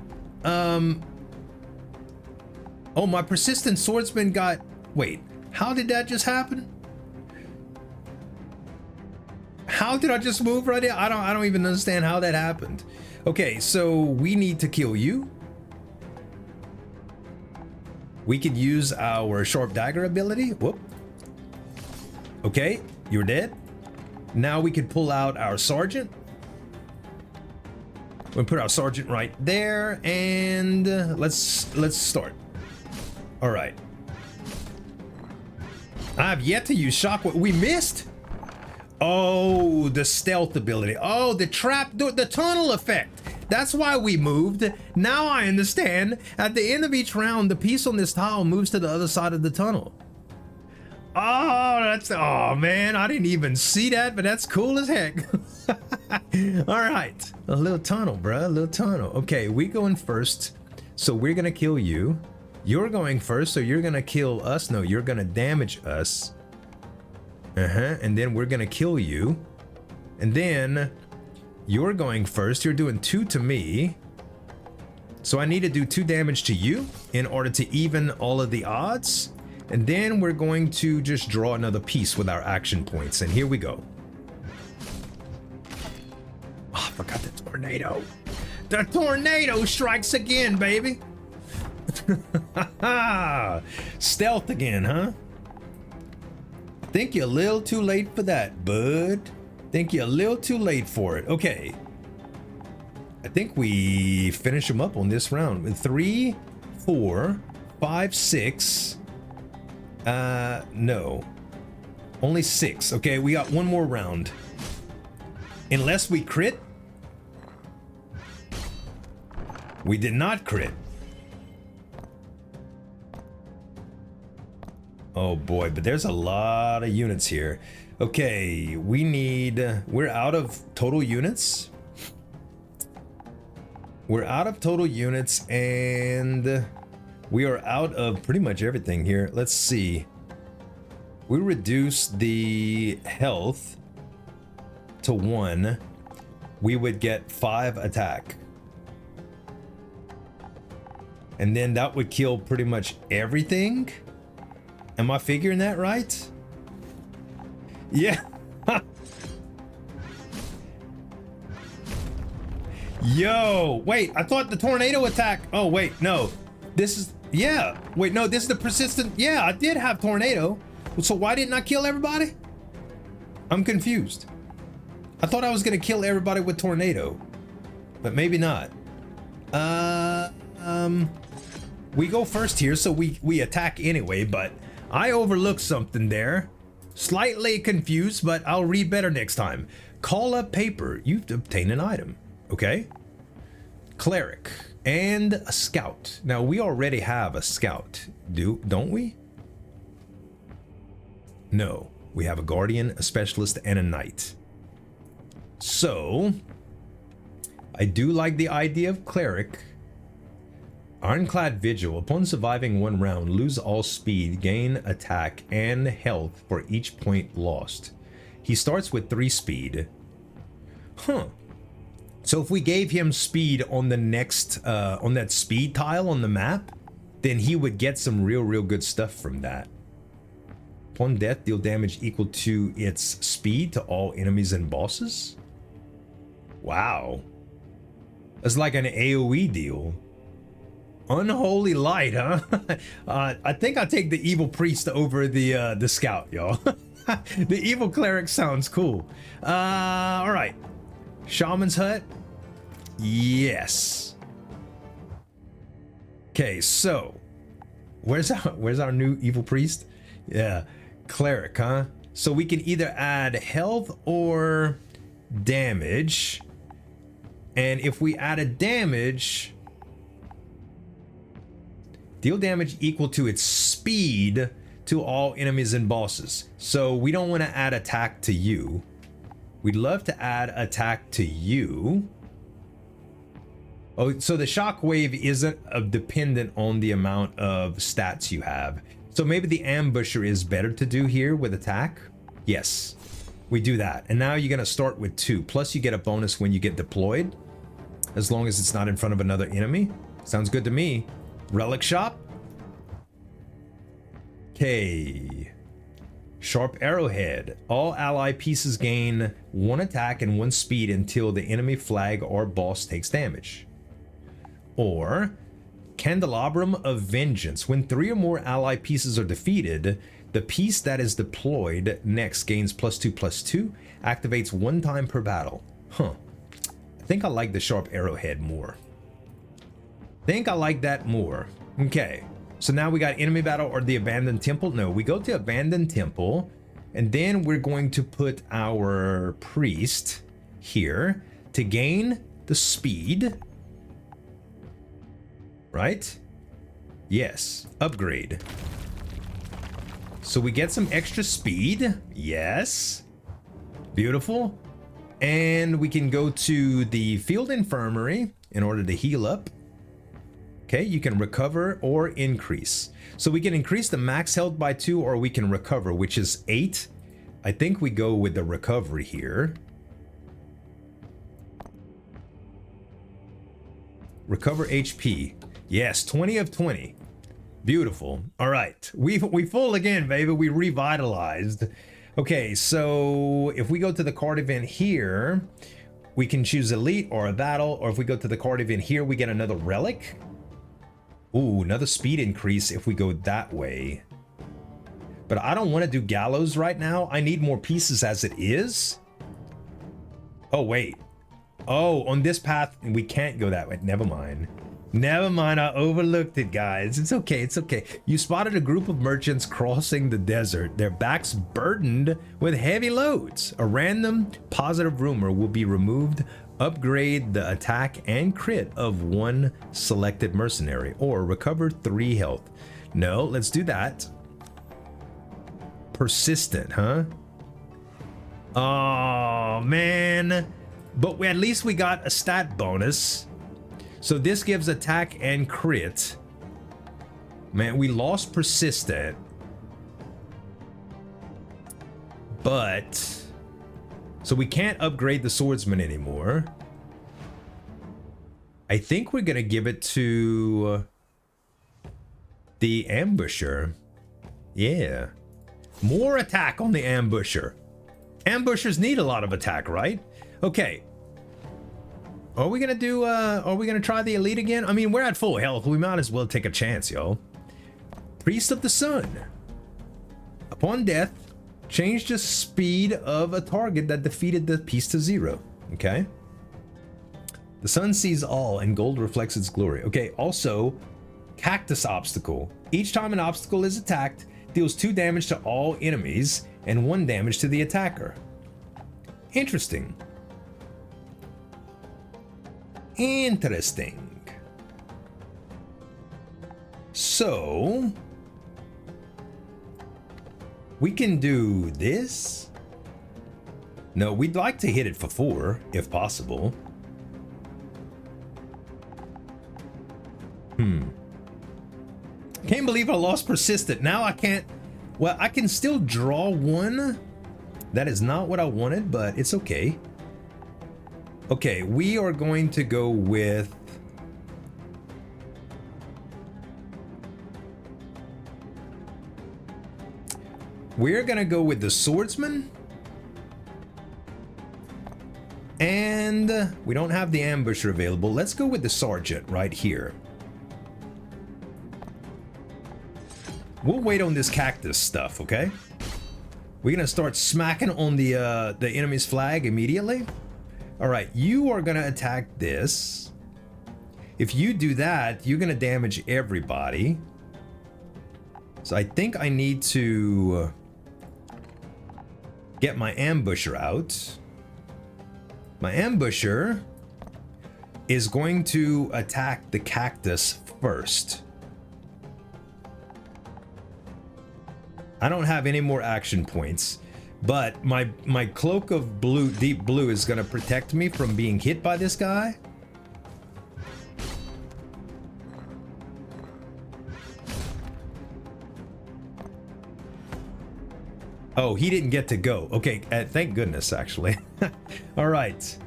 Oh, my persistent swordsman got... Wait, how did that just happen? How did I just move right there? I don't even understand how that happened. Okay, so we need to kill you. We could use our sharp dagger ability. Whoop. Okay, you're dead. Now we could pull out our sergeant. We'll put our sergeant right there, and let's start. All right. I've yet to use shockwave. We missed. Oh, the stealth ability. Oh, the trap, the tunnel effect. That's why we moved. Now I understand. At the end of each round, the piece on this tile moves to the other side of the tunnel. Oh, man, I didn't even see that, but that's cool as heck. All right, a little tunnel, bruh, a little tunnel. Okay, we going first, so we're gonna kill you. You're going first, so you're gonna kill us. No, you're gonna damage us. And then we're gonna kill you. And then you're going first. You're doing 2 to me. So I need to do 2 damage to you in order to even all of the odds. And then we're going to just draw another piece with our action points. And here we go. Oh, I forgot the tornado. The tornado strikes again, baby. Stealth again, huh? Think you're a little too late for that, bud. Think you're a little too late for it. Okay. I think we finish them up on this round. 3, 4, 5, 6. No. Only 6. Okay, we got 1 more round. Unless we crit. We did not crit. Oh boy, but there's a lot of units here. Okay, we're out of total units. We're out of total units, and we are out of pretty much everything here. Let's see. We reduce the health to 1. We would get 5 attack. And then that would kill pretty much everything. Am I figuring that right? Yeah. Yo, wait, I thought the tornado attack. Oh, wait, no. This is, yeah. Wait, no, this is the persistent. Yeah, I did have tornado. So why didn't I kill everybody? I'm confused. I thought I was gonna kill everybody with tornado, but maybe not. We go first here, so we attack anyway, but I overlooked something there. Slightly confused, but I'll read better next time. Call up paper. You've obtained an item. Okay. Cleric and a scout. Now we already have a scout, don't we? No, we have a guardian, a specialist, and a knight. So I do like the idea of cleric. Ironclad Vigil. Upon surviving one round, lose all speed, gain attack and health for each point lost. He starts with 3 speed. Huh. So if we gave him speed on the next, on that speed tile on the map, then he would get some real good stuff from that. Upon death, deal damage equal to its speed to all enemies and bosses. Wow. That's like an AoE deal. Unholy light, huh? I think I'll take the evil priest over the scout, y'all. The evil cleric sounds cool. All right. Shaman's hut. Yes. Okay, so where's our new evil priest? Yeah, cleric, huh? So we can either add health or damage. And if we added damage, deal damage equal to its speed to all enemies and bosses. So we don't want to add attack to you. We'd love to add attack to you. Oh, so the shockwave isn't dependent on the amount of stats you have. So maybe the ambusher is better to do here with attack. Yes, we do that. And now you're going to start with 2. Plus you get a bonus when you get deployed, as long as it's not in front of another enemy. Sounds good to me. Relic shop. Okay. Sharp arrowhead. All ally pieces gain 1 attack and 1 speed until the enemy flag or boss takes damage. Or Candelabrum of Vengeance. When 3 or more ally pieces are defeated, the piece that is deployed next gains +2/+2, activates 1 time per battle. Huh. I think I like the sharp arrowhead more. Think I like that more. Okay. So now we got enemy battle or the abandoned temple. No, we go to abandoned temple, and then we're going to put our priest here to gain the speed. Right? Yes. Upgrade. So we get some extra speed. Yes. Beautiful. And we can go to the field infirmary in order to heal up. Okay, you can recover or increase. So we can increase the max health by 2, or we can recover, which is 8. I think we go with the recovery here. Recover HP. Yes, 20 of 20. Beautiful. All right, we full again, baby. We revitalized. Okay, so if we go to the card event here, we can choose elite or a battle, or if we go to the card event here, we get another relic. Ooh, another speed increase if we go that way. But I don't want to do gallows right now. I need more pieces as it is. Oh, wait. Oh, on this path, we can't go that way. Never mind. Never mind, I overlooked it, guys. It's okay, it's okay. You spotted a group of merchants crossing the desert, their backs burdened with heavy loads. A random positive rumor will be removed. Upgrade the attack and crit of 1 selected mercenary, or recover 3 health. No, let's do that. Persistent, huh? Oh, man. But at least we got a stat bonus. So this gives attack and crit. Man, we lost persistent. But so we can't upgrade the swordsman anymore. I think we're gonna give it to the ambusher. Yeah. More attack on the ambusher. Ambushers need a lot of attack, right? Okay. Are we gonna try the elite again? I mean, we're at full health. We might as well take a chance, yo. Priest of the Sun. Upon death, change the speed of a target that defeated the piece to 0. Okay. The sun sees all and gold reflects its glory. Okay, also, Cactus obstacle. Each time an obstacle is attacked, deals 2 damage to all enemies and 1 damage to the attacker. Interesting. Interesting. So, we can do this. No, we'd like to hit it for 4, if possible. Can't believe I lost persistent. Now I can't. Well, I can still draw 1. That is not what I wanted, but it's okay. Okay, we are going to go with... We're going to go with the Swordsman. And we don't have the Ambusher available. Let's go with the Sergeant right here. We'll wait on this Cactus stuff, okay? We're gonna start smacking on the enemy's flag immediately. All right, you are gonna attack this. If you do that, you're gonna damage everybody. So I think I need to get my Ambusher out. My Ambusher is going to attack the Cactus first. I don't have any more action points, but my cloak of blue, deep blue, is going to protect me from being hit by this guy. Oh, he didn't get to go. Okay, thank goodness, actually. All right.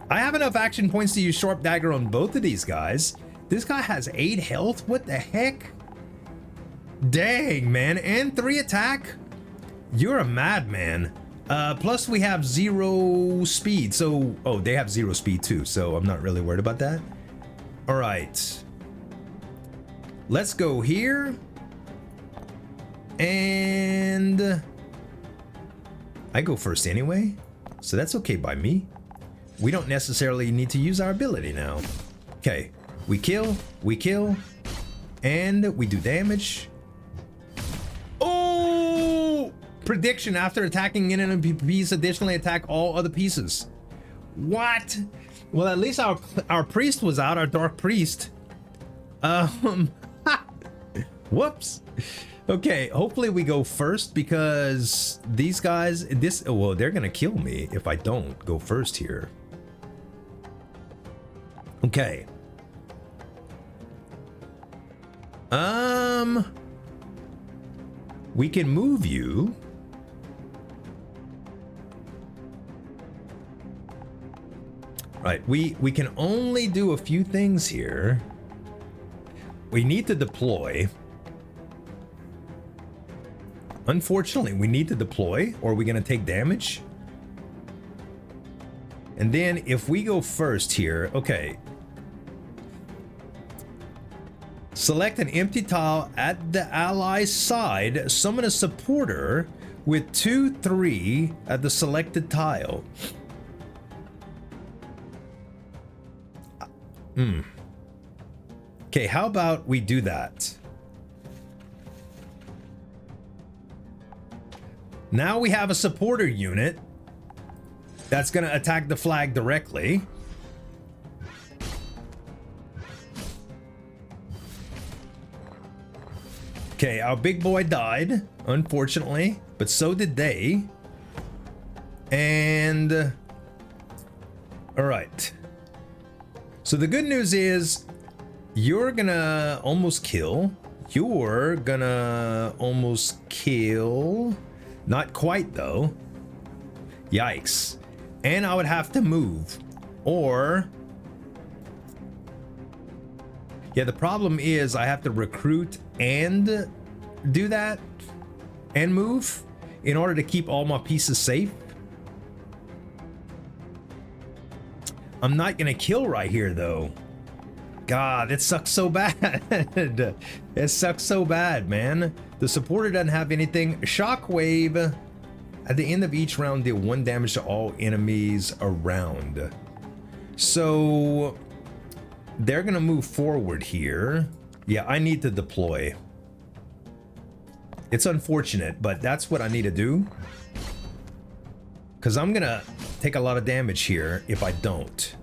I have enough action points to use Sharp Dagger on both of these guys. This guy has 8 health. What the heck? Dang, man. And 3 attack? You're a madman. Plus we have 0 speed. So, oh, they have 0 speed too. So I'm not really worried about that. All right. Let's go here. And I go first anyway. So that's okay by me. We don't necessarily need to use our ability now. Okay. We kill, and we do damage. Oh! Prediction: after attacking an enemy piece, additionally attack all other pieces. What? Well, at least our priest was out, our dark priest. Whoops. Okay, hopefully we go first, because these guys, well, they're gonna kill me if I don't go first here. Okay. We can move you. Right, we can only do a few things here. We need to deploy. Unfortunately, we need to deploy, or are we gonna take damage? And then if we go first here, okay. Select an empty tile at the ally's side. Summon a supporter with 2/3 at the selected tile. Okay, how about we do that? Now we have a supporter unit that's gonna attack the flag directly. Okay, our big boy died, unfortunately, but so did they. And all right. So the good news is you're gonna almost kill. You're gonna almost kill. Not quite though. Yikes. And I would have to move, or yeah, the problem is I have to recruit and do that and move in order to keep all my pieces safe. I'm not gonna kill right here though. God, it sucks so bad. It sucks so bad, man. The supporter doesn't have anything. Shockwave. At the end of each round, deal 1 damage to all enemies around. So they're gonna move forward here. Yeah, I need to deploy. It's unfortunate, but that's what I need to do. Because I'm gonna take a lot of damage here if I don't.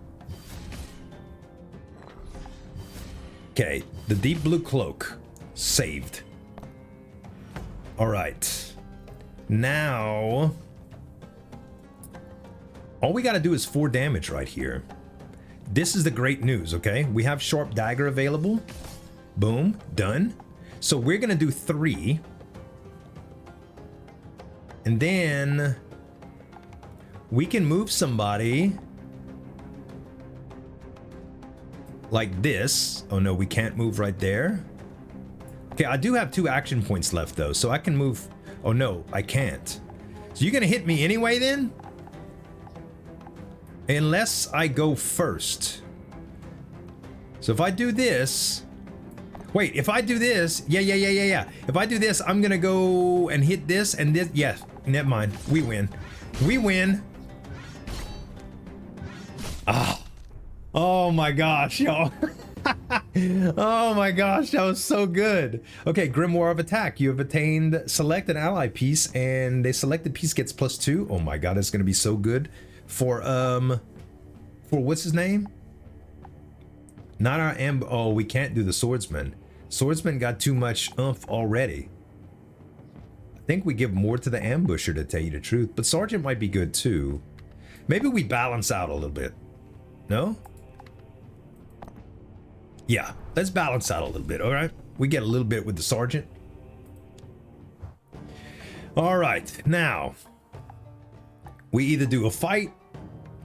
Okay, the deep blue cloak saved. All right. Now, all we gotta do is 4 damage right here. This is the great news, okay? We have sharp dagger available. Boom, done. So we're gonna do 3. And then we can move somebody like this. Oh no, we can't move right there. Okay, I do have 2 action points left though, so I can move. Oh no, I can't. So you're gonna hit me anyway then? Unless I go first. So if I do this, wait, if I do this, yeah. If I do this, I'm gonna go and hit this and this. Yes, never mind. We win. We win. Ah. Oh my gosh, y'all. Oh my gosh, that was so good. Okay, Grimoire of Attack. You have attained select an ally piece, and the selected piece gets +2. Oh my god, it's gonna be so good for what's his name? Not our oh, we can't do the swordsman. Swordsman got too much oomph already. I think we give more to the ambusher, to tell you the truth, but sergeant might be good too. Maybe we balance out a little bit. No? Yeah, let's balance out a little bit, all right? We get a little bit with the sergeant. All right, now, we either do a fight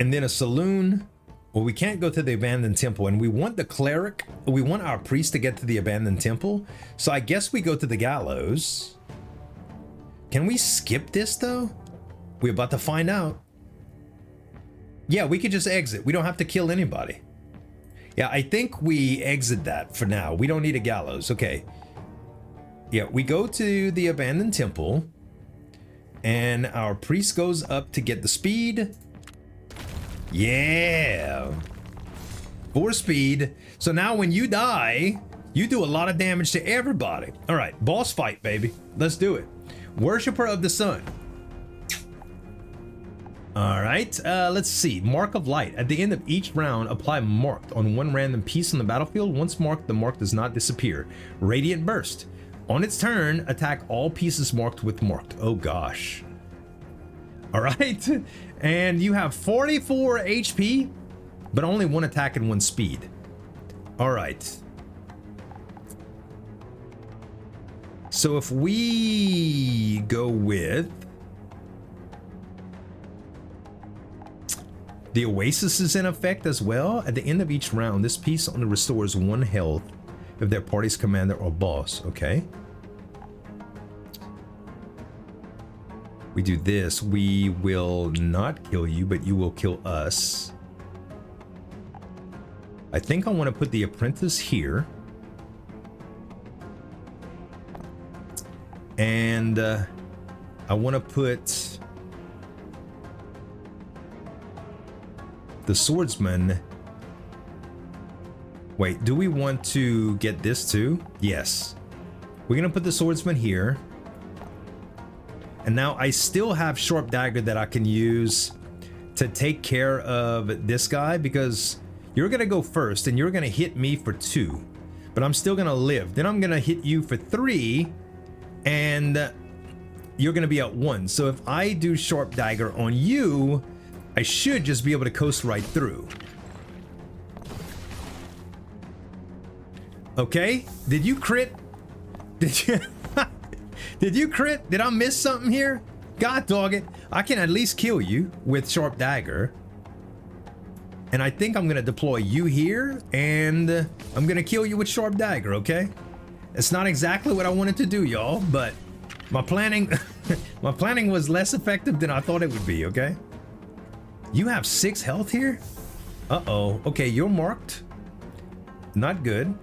and then a saloon, or we can't go to the abandoned temple, and we want the cleric, we want our priest to get to the abandoned temple, so I guess we go to the gallows. Can we skip this though? We're about to find out. Yeah, we could just exit. We don't have to kill anybody. Yeah, I think we exit that for now. We don't need a gallows. Okay. Yeah, we go to the abandoned temple, and our priest goes up to get the speed. Yeah. 4 speed. So now when you die, you do a lot of damage to everybody. All right, boss fight, baby. Let's do it. Worshipper of the Sun. All right, let's see. Mark of Light. At the end of each round, apply marked on 1 random piece on the battlefield. Once marked, the mark does not disappear. Radiant Burst. On its turn, attack all pieces marked with marked. Oh gosh. All right, and you have 44 HP, but only 1 attack and 1 speed. All right. So if we go with the Oasis is in effect as well. At the end of each round, this piece only restores 1 health if their party's commander or boss. Okay. We do this. We will not kill you, but you will kill us. I think I want to put the apprentice here. And I want to put the swordsman. Wait, do we want to get this too? Yes. We're gonna put the swordsman here. And now I still have sharp dagger that I can use to take care of this guy, because you're gonna go first and you're gonna hit me for 2, but I'm still gonna live. Then I'm gonna hit you for 3 and you're gonna be at 1. So if I do sharp dagger on you, I should just be able to coast right through. Okay, did you crit? Did you did you crit? Did I miss something here? God dog it, I can at least kill you with sharp dagger. And I think I'm gonna deploy you here, and I'm gonna kill you with sharp dagger, okay? It's not exactly what I wanted to do, y'all, but my planning my planning was less effective than I thought it would be, okay? You have 6 health here? Uh-oh. Okay, you're marked. Not good.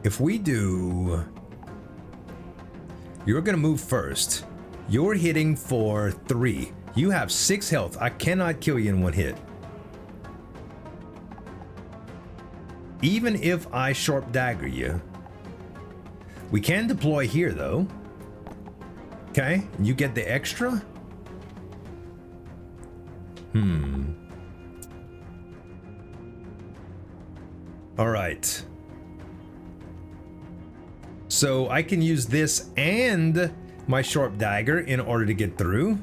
If we do... You're gonna move first. You're hitting for 3. You have 6 health. I cannot kill you in one hit. Even if I sharp dagger you. We can deploy here though. Okay, you get the extra. All right. So I can use this and my sharp dagger in order to get through.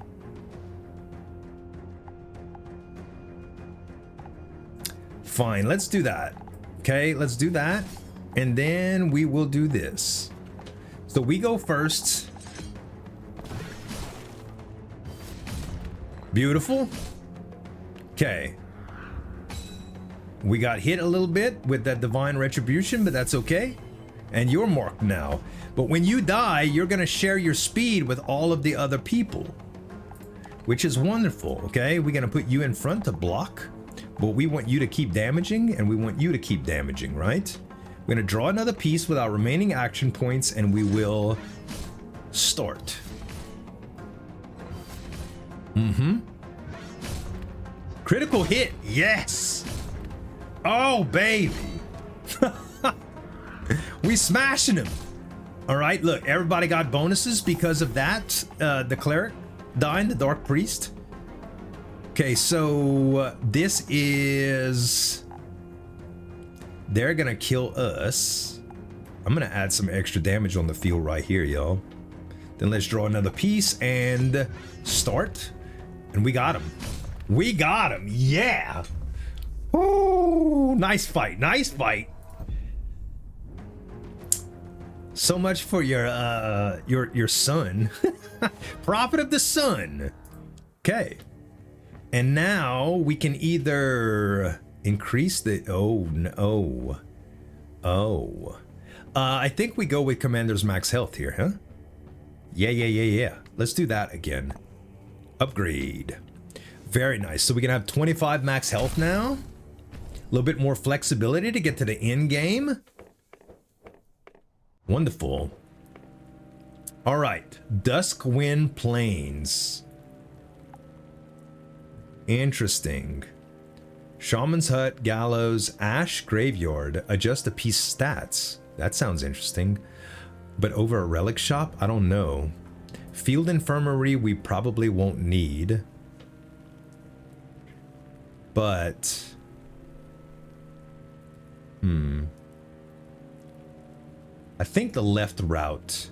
Fine, let's do that. Okay, let's do that. And then we will do this. So we go first. Beautiful. Okay. We got hit a little bit with that divine retribution, but that's okay. And you're marked now. But when you die, you're gonna share your speed with all of the other people, which is wonderful. Okay, we're gonna put you in front to block, but we want you to keep damaging, and we want you to keep damaging, right? We're gonna draw another piece with our remaining action points, and we will start. Critical hit, yes. Oh baby. We smashing him. All right, look, everybody got bonuses because of that. The cleric dying, the dark priest. Okay, so this is... They're gonna kill us. I'm gonna add some extra damage on the field right here, y'all. Then let's draw another piece and start. And we got him. We got him, yeah. Oh, nice fight, nice fight. So much for your son. Prophet of the sun. Okay. And now we can either increase the... Oh, no. Oh. I think we go with Commander's max health here, huh? Yeah. Let's do that again. Upgrade. Very nice. So we can have 25 max health now. A little bit more flexibility to get to the end game. Wonderful. All right. Duskwind Plains. Interesting. Shaman's Hut, Gallows, Ash, Graveyard. Adjust a piece stats. That sounds interesting. But over a relic shop? I don't know. Field Infirmary we probably won't need. But... I think the left route.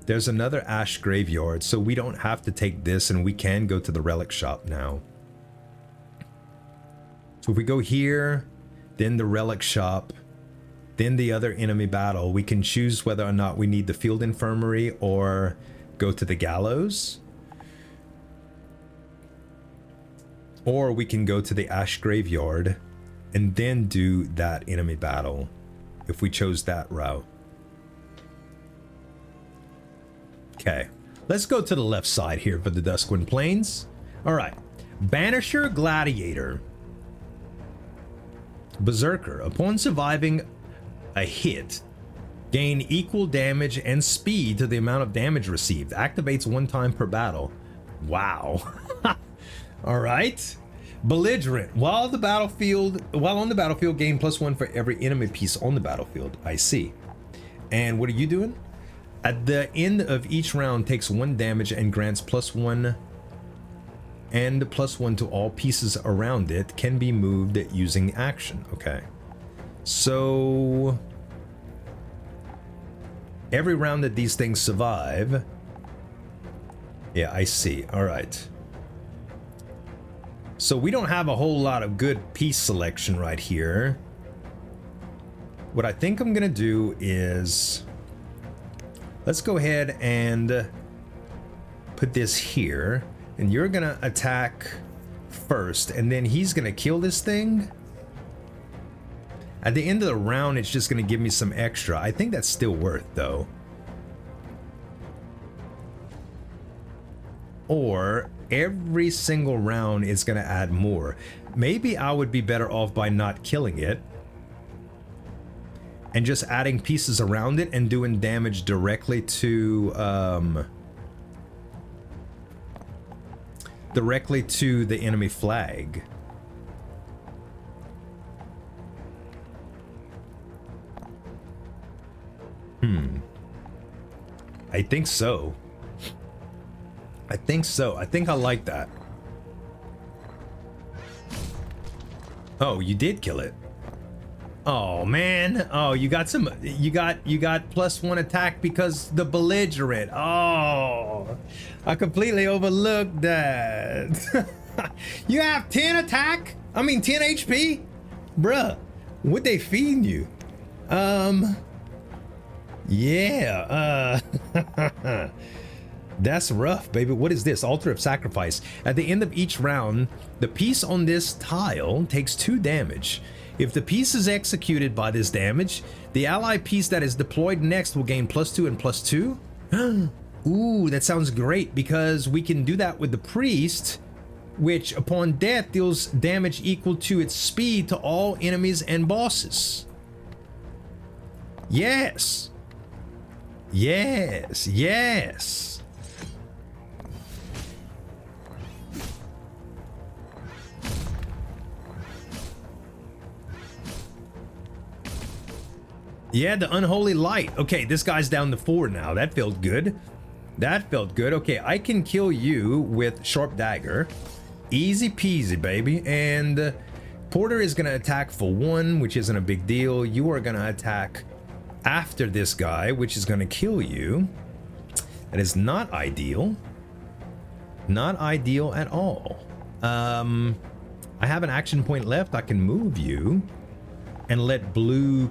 There's another Ash Graveyard, so we don't have to take this and we can go to the relic shop now. So if we go here, then the relic shop, then the other enemy battle, we can choose whether or not we need the Field Infirmary or go to the Gallows. Or we can go to the Ash Graveyard and then do that enemy battle if we chose that route. Okay, let's go to the left side here for the Duskwind Plains. All right, Banisher Gladiator. Berserker. Upon surviving a hit, gain equal damage and speed to the amount of damage received. Activates 1 time per battle. Wow. All right. Belligerent. While on the battlefield, gain +1 for every enemy piece on the battlefield. I see. And what are you doing? At the end of each round, takes 1 damage and grants +1 and +1 to all pieces around it. Can be moved using action. Okay. So every round that these things survive. Yeah, I see. All right. So we don't have a whole lot of good piece selection right here. What I think I'm gonna do is, let's go ahead and put this here, and you're gonna attack first, and then he's gonna kill this thing. At the end of the round, it's just gonna give me some extra. I think that's still worth though. Or every single round it's gonna add more. Maybe I would be better off by not killing it and just adding pieces around it and doing damage directly to the enemy flag. I think so. I think so. I think I like that. Oh, you did kill it. Oh man. Oh, you got some, you got +1 attack because the belligerent. Oh, I completely overlooked that. You have 10 attack? I mean 10 HP? Bruh, what they feeding you? Yeah, that's rough, baby. What is this? Altar of Sacrifice. At the end of each round, the piece on this tile takes 2 damage. If the piece is executed by this damage, the ally piece that is deployed next will gain +2 and +2. Ooh, that sounds great because we can do that with the priest, which upon death deals damage equal to its speed to all enemies and bosses. Yes. Yes, yes. Yeah, the unholy light. Okay, this guy's down to 4 now. That felt good. That felt good. Okay, I can kill you with sharp dagger. Easy peasy, baby. And Porter is gonna attack for 1, which isn't a big deal. You are gonna attack after this guy, which is going to kill you. That is not ideal. Not ideal at all. I have an action point left. I can move you and let blue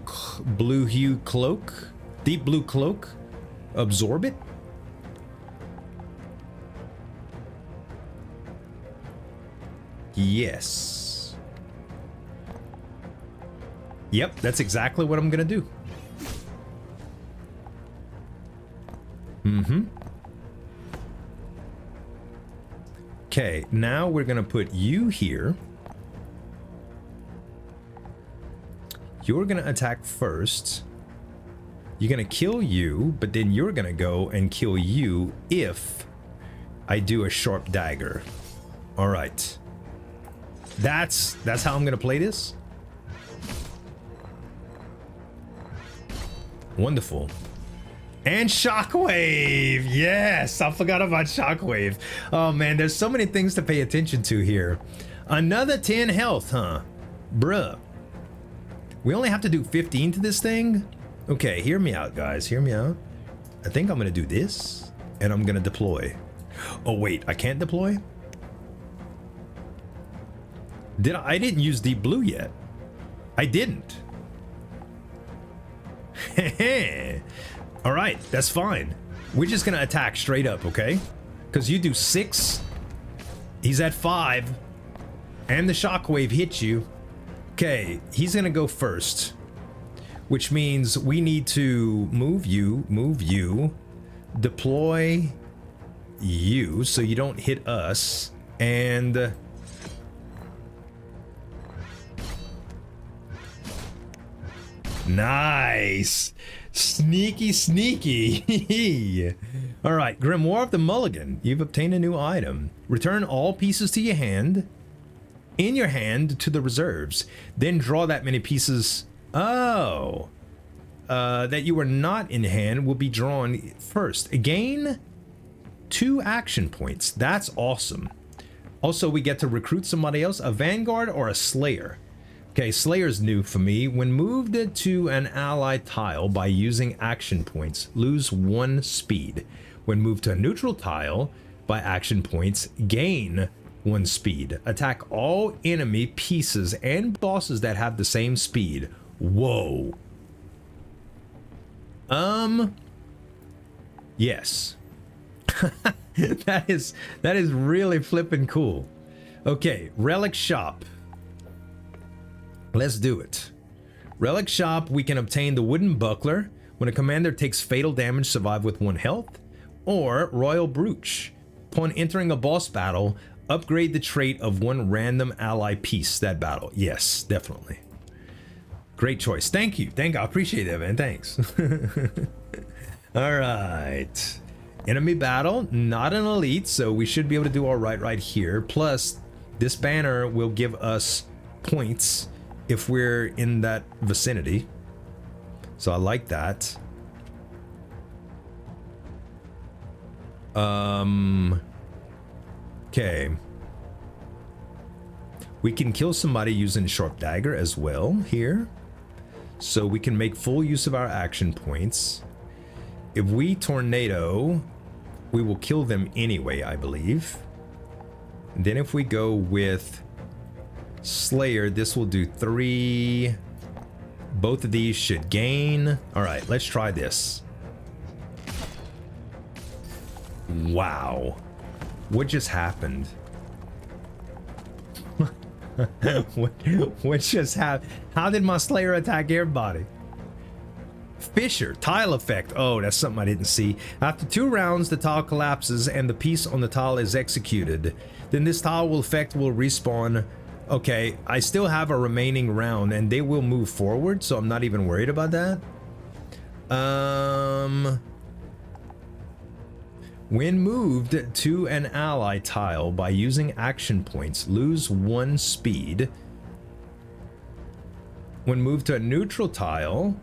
hue cloak, deep blue cloak, absorb it. Yes. Yep, that's exactly what I'm going to do. Okay, now we're gonna put you here. You're gonna attack first. You're gonna kill you, but then you're gonna go and kill you if I do a sharp dagger. All right. That's how I'm gonna play this. Wonderful. And Shockwave! Yes! I forgot about Shockwave. Oh man, there's so many things to pay attention to here. Another 10 health, huh? Bruh. We only have to do 15 to this thing? Okay, hear me out, guys. Hear me out. I think I'm gonna do this, and I'm gonna deploy. Oh wait, I can't deploy? I didn't use deep blue yet. I didn't. Heh. All right, that's fine. We're just gonna attack straight up, okay? Because you do 6, he's at 5, and the shockwave hits you. Okay, he's gonna go first, which means we need to move you, deploy you so you don't hit us, and nice. Sneaky, sneaky. All right, Grimoire of the Mulligan. You've obtained a new item. Return all pieces to your hand, in your hand to the reserves. Then draw that many pieces. Oh. That you were not in hand will be drawn first. Gain 2 action points. That's awesome. Also, we get to recruit somebody else, a Vanguard or a Slayer. Okay, Slayer's new for me. When moved to an ally tile by using action points, lose 1 speed. When moved to a neutral tile by action points, gain 1 speed. Attack all enemy pieces and bosses that have the same speed. Whoa. Yes. that is really flippin' cool. Okay, Relic Shop. Let's do it. Relic Shop, we can obtain the Wooden Buckler. When a commander takes fatal damage, survive with 1 health. Or Royal Brooch. Upon entering a boss battle, upgrade the trait of one random ally piece that battle. Yes, definitely. Great choice. Thank you. I appreciate that, man. Thanks. All right. Enemy battle, not an elite, so we should be able to do all right here. Plus, this banner will give us points if we're in that vicinity. So I like that. Okay. We can kill somebody using sharp dagger as well here. So we can make full use of our action points. If we tornado, we will kill them anyway, I believe. And then if we go with Slayer, this will do 3. Both of these should gain. All right, let's try this. Wow. What just happened? what just happened? How did my Slayer attack everybody? Fissure, tile effect. Oh, that's something I didn't see. After 2 rounds, the tile collapses and the piece on the tile is executed. Then this tile will respawn. Okay, I still have a remaining round and they will move forward, so I'm not even worried about that. When moved to an ally tile by using action points, lose 1 speed. When moved to a neutral tile,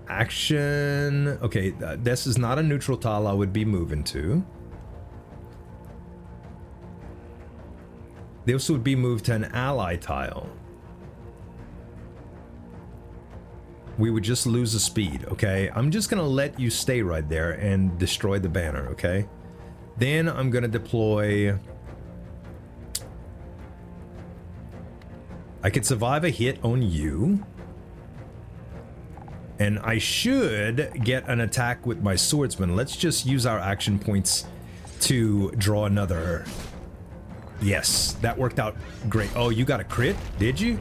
action. Okay, this is not a neutral tile I would be moving to. This would be moved to an ally tile. We would just lose a speed, okay? I'm just gonna let you stay right there and destroy the banner, okay? Then I'm gonna deploy... I could survive a hit on you. And I should get an attack with my swordsman. Let's just use our action points to draw another. Yes, that worked out great. Oh, you got a crit? Did you?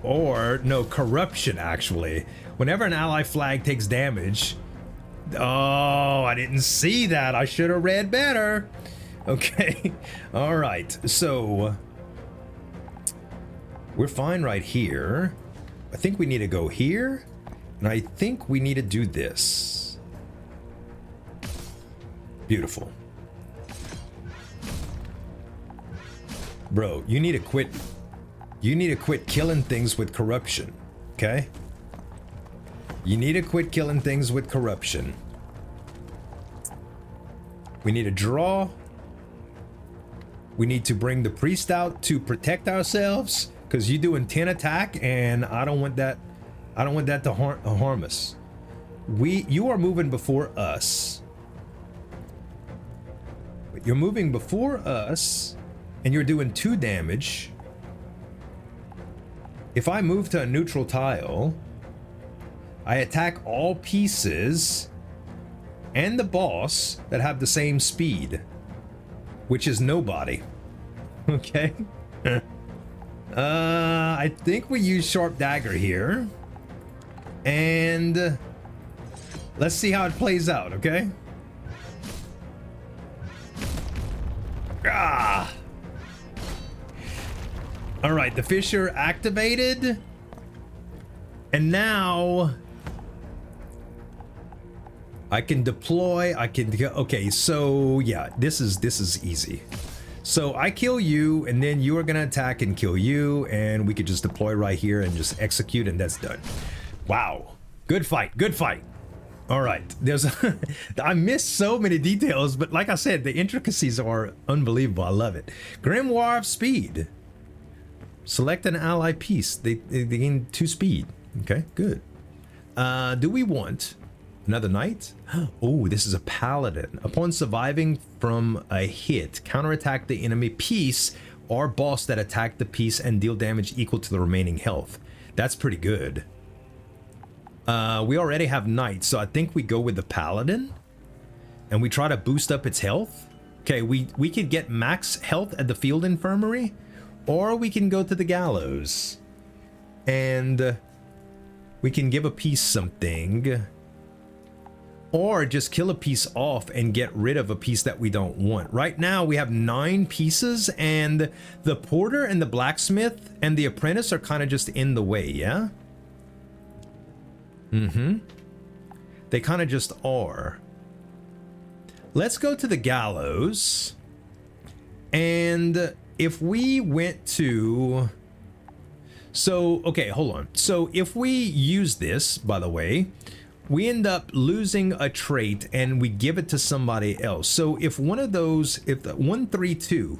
Or, no, corruption, actually. Whenever an ally flag takes damage... Oh, I didn't see that. I should have read better. Okay. All right. So, we're fine right here. I think we need to go here. And I think we need to do this. Beautiful. Bro, you need to quit. You need to quit killing things with corruption. Okay? You need to quit killing things with corruption. We need to draw. We need to bring the priest out to protect ourselves. Because you're doing 10 attack and I don't want that. I don't want that to harm us. You are moving before us. You're moving before us and you're doing 2 damage. If I move to a neutral tile, I attack all pieces and the boss that have the same speed, which is nobody. Okay. I think we use sharp dagger here. And let's see how it plays out, okay? Ah! All right, the fissure activated. And now I can deploy, I can go. Okay, so yeah, this is easy. So I kill you and then you are gonna attack and kill you and we could just deploy right here and just execute and that's done. Wow, good fight, good fight. All right, I missed so many details, but like I said, the intricacies are unbelievable. I love it. Grimoire of Speed. Select an ally piece. They gain 2 speed. Okay, good. Do we want another knight? Oh, this is a paladin. Upon surviving from a hit, counterattack the enemy piece or boss that attacked the piece and deal damage equal to the remaining health. That's pretty good. We already have knights, so I think we go with the paladin and we try to boost up its health. Okay, we could get max health at the field infirmary, or we can go to the gallows and we can give a piece something. or just kill a piece off and get rid of a piece that we don't want. Right now we have 9 pieces, and the porter and the blacksmith and the apprentice are kind of just in the way, yeah? They kind of just are. Let's go to the gallows, and if we went to... So, okay, hold on. So if we use this, by the way, we end up losing a trait and we give it to somebody else. So if one of those, if the 132,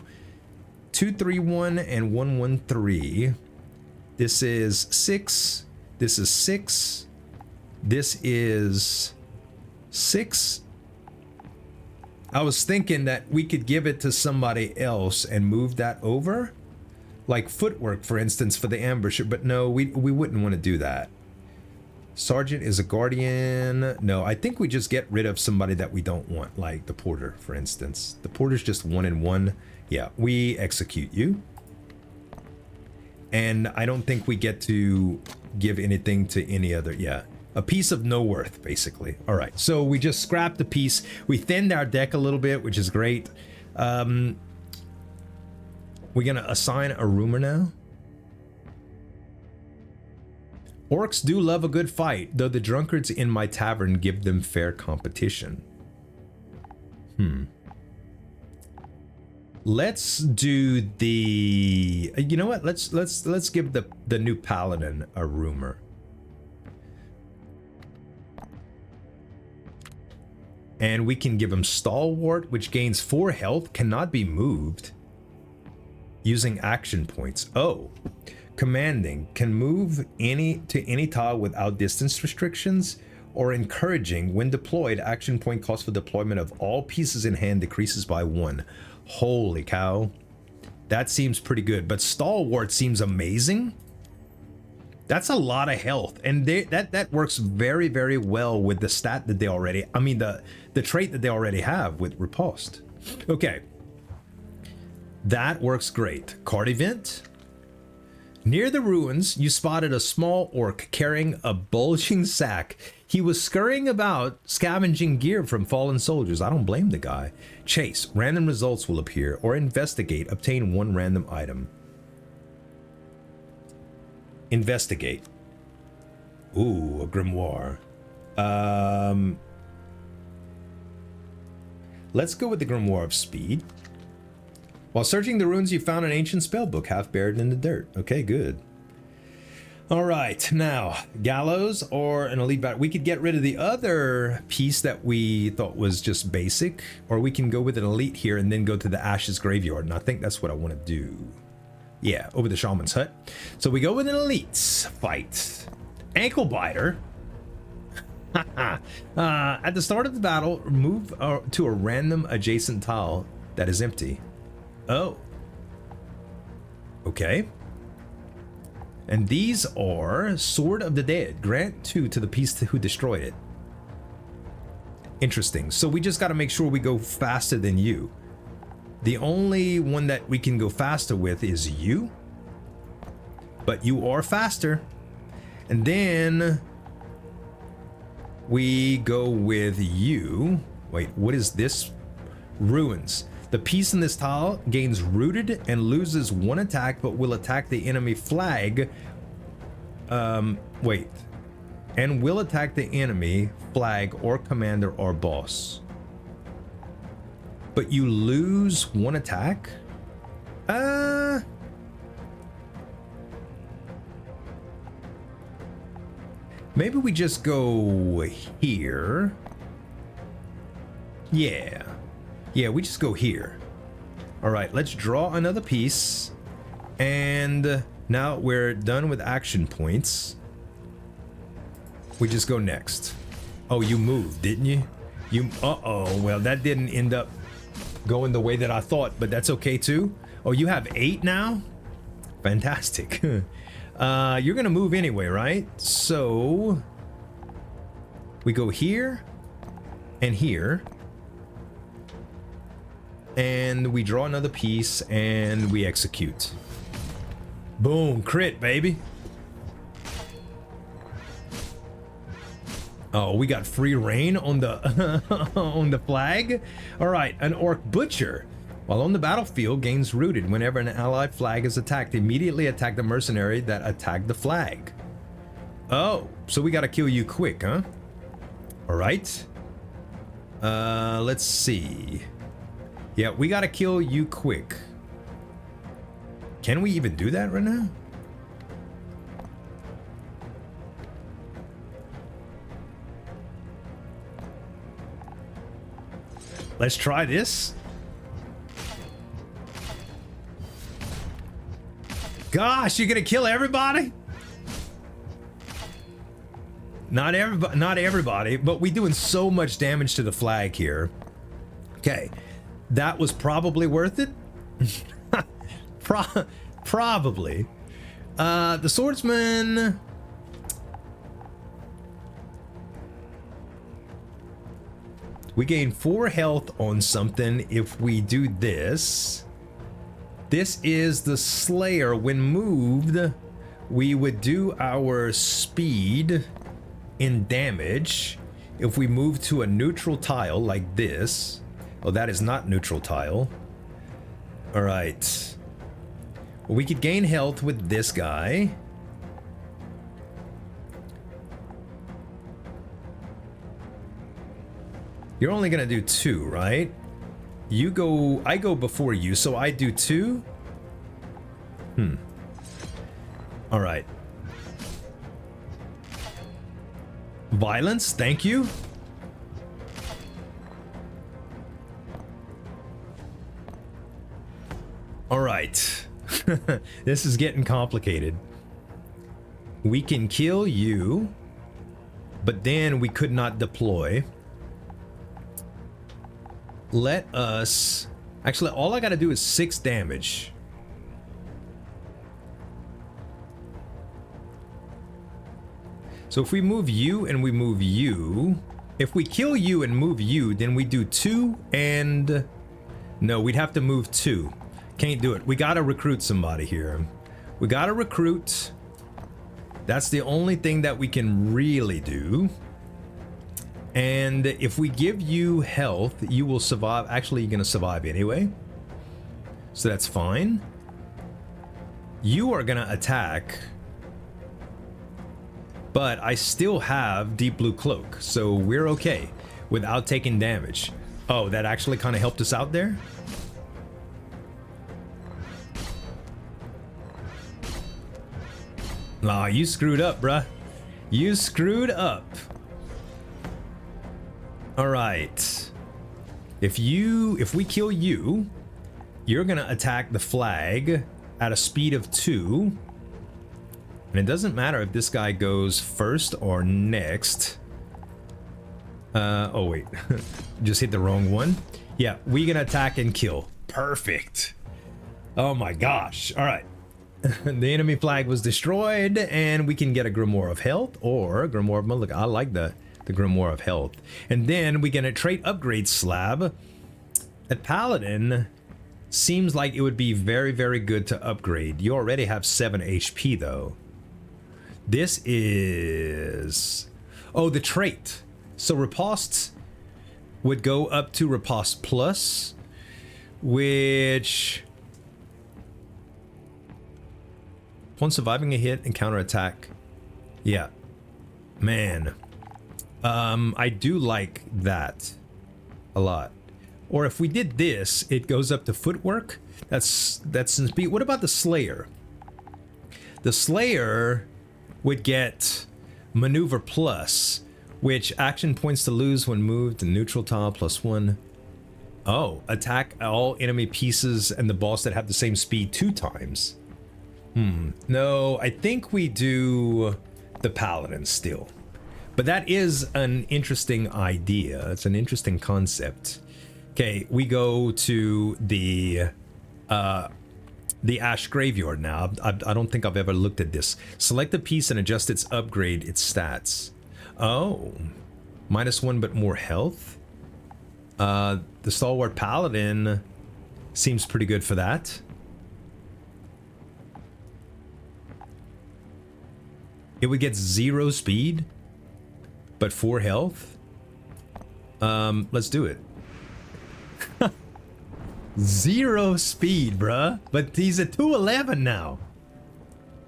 231 and 113, this is 6, this is 6, this is 6. I was thinking that we could give it to somebody else and move that over, like Footwork, for instance, for the ambusher, but no, we wouldn't want to do that. Sergeant is a guardian. No, I think we just get rid of somebody that we don't want, like the porter, for instance. The porter's just 1 and 1. Yeah, we execute you. And I don't think we get to give anything to any other. Yeah, a piece of no worth, basically. All right, so we just scrapped the piece. We thinned our deck a little bit, which is great. We're gonna assign a rumor now. Orcs do love a good fight, though the drunkards in my tavern give them fair competition. Let's do the... You know what? Let's give the new Paladin a rumor. And we can give him Stalwart, which gains 4 health, cannot be moved using action points. Oh. Commanding, can move to any tile without distance restrictions, or encouraging, when deployed, action point cost for deployment of all pieces in hand decreases by 1. Holy cow. That seems pretty good, but Stalwart seems amazing. That's a lot of health, and that works very, very well with the stat that they already, I mean the trait that they already have with Reposte. Okay. That works great. Card event. Near the ruins, you spotted a small orc carrying a bulging sack. He was scurrying about, scavenging gear from fallen soldiers. I don't blame the guy. Chase. Random results will appear, or investigate. Obtain 1 random item. Investigate. Ooh, a grimoire. Let's go with the grimoire of speed. While searching the ruins, you found an ancient spellbook half buried in the dirt. Okay, good. All right, now, gallows or an elite battle. We could get rid of the other piece that we thought was just basic, or we can go with an elite here and then go to the Ashes Graveyard, and I think that's what I want to do. Yeah, over the Shaman's Hut. So we go with an elite fight. Ankle Biter. At the start of the battle, move to a random adjacent tile that is empty. Oh. Okay. And these are Sword of the Dead. Grant 2 to the piece who destroyed it. Interesting. So we just got to make sure we go faster than you. The only one that we can go faster with is you. But you are faster. And then we go with you. Wait, what is this? Ruins. The piece in this tile gains rooted and loses 1 attack, but will attack the enemy flag. Wait. And will attack the enemy flag or commander or boss. But you lose 1 attack? Maybe we just go here. Yeah. Yeah, we just go here. All right, let's draw another piece. And now we're done with action points. We just go next. Oh, you moved, didn't you? Uh-oh, well, that didn't end up going the way that I thought, but that's okay too. Oh, you have 8 now? Fantastic. You're gonna move anyway, right? So we go here and here. And we draw another piece and we execute. Boom, crit, baby. Oh, we got free reign on the on the flag. All right, an orc butcher. While on the battlefield, gains rooted. Whenever an allied flag is attacked, immediately attack the mercenary that attacked the flag. Oh, so we gotta kill you quick, huh? All right. Let's see. Yeah, we gotta kill you quick. Can we even do that right now? Let's try this. Gosh, you're gonna kill everybody? Not everybody, but we doing so much damage to the flag here. Okay, that was probably worth it. Probably. The swordsman. We gain 4 health on something if we do this. This is the Slayer. When moved, we would do our speed in damage. If we move to a neutral tile like this. Oh, that is not neutral tile. All right. Well, we could gain health with this guy. You're only gonna do 2, right? You go, I go before you, so I do 2. All right. Violence, thank you. All right. This is getting complicated. We can kill you, but then we could not deploy. Let us... Actually, all I gotta do is 6 damage. So if we move you and we move you... If we kill you and move you, then we do 2 and... No, we'd have to move 2. Can't do it. We gotta recruit somebody here. We gotta recruit. That's the only thing that we can really do. And if we give you health, you will survive. Actually, you're gonna survive anyway. So that's fine. You are gonna attack. But I still have Deep Blue Cloak, so we're okay without taking damage. Oh, that actually kind of helped us out there. Aw, you screwed up, bruh. You screwed up. All right. If we kill you, you're gonna attack the flag at a speed of 2. And it doesn't matter if this guy goes first or next. Oh wait, just hit the wrong one. Yeah, we can attack and kill. Perfect. Oh my gosh. All right. The enemy flag was destroyed, and we can get a Grimoire of Health or a Grimoire of Mulligan. I like the Grimoire of Health. And then we get a trait upgrade slab. At Paladin, seems like it would be very, very good to upgrade. You already have 7 HP though. This is... Oh, the trait. So Reposte would go up to Reposte Plus, which... Upon surviving a hit and counterattack. Yeah. Man. I do like that a lot. Or if we did this, it goes up to Footwork. That's in speed. What about the Slayer? The Slayer would get Maneuver Plus, which action points to lose when moved to neutral tile +1. Oh, attack all enemy pieces and the boss that have the same speed 2 times. No, I think we do the Paladin still. But that is an interesting idea. It's an interesting concept. Okay, we go to the Ash Graveyard now. I don't think I've ever looked at this. Select a piece and adjust its upgrade, its stats. Oh, -1 but more health. The Stalwart Paladin seems pretty good for that. It would get 0 speed. but 4 health. Let's do it. 0 speed, bruh. But he's a 211 now.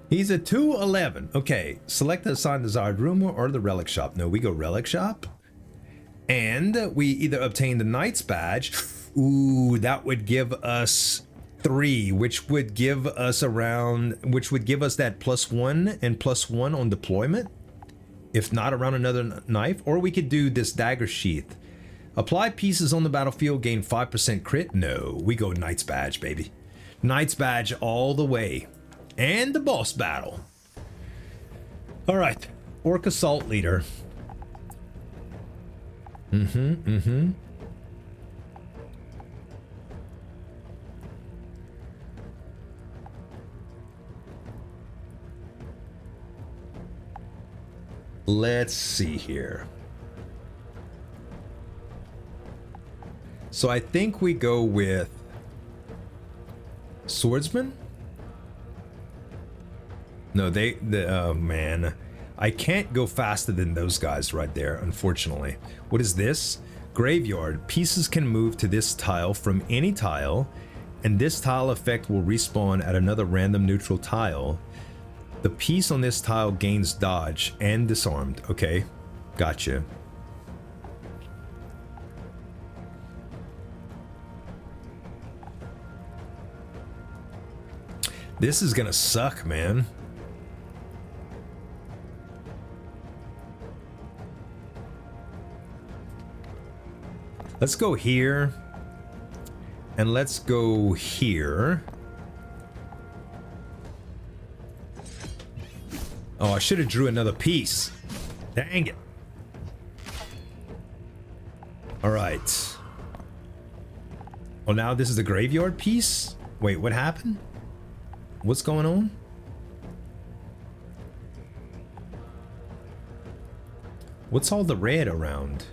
He's a 211. Okay, select the assigned desired room or the relic shop. No, we go relic shop. And we either obtain the knight's badge. Ooh, that would give us 3, which would give us around, which would give us that +1 and +1 on deployment. If not around another knife. Or we could do this dagger sheath. Apply pieces on the battlefield, gain 5% crit. No, we go knight's badge, baby. Knight's badge all the way. And the boss battle. All right, Orc Assault Leader. Let's see here. So I think we go with Swordsman. No, oh man, I can't go faster than those guys right there, unfortunately. What is this? Graveyard. Pieces can move to this tile from any tile, and this tile effect will respawn at another random neutral tile. The piece on this tile gains dodge and disarmed. Okay, gotcha. This is gonna suck, man. Let's go here. And let's go here. Oh, I should have drew another piece. Dang it. All right. Oh, now this is the graveyard piece? Wait, what happened? What's going on? What's all the red around?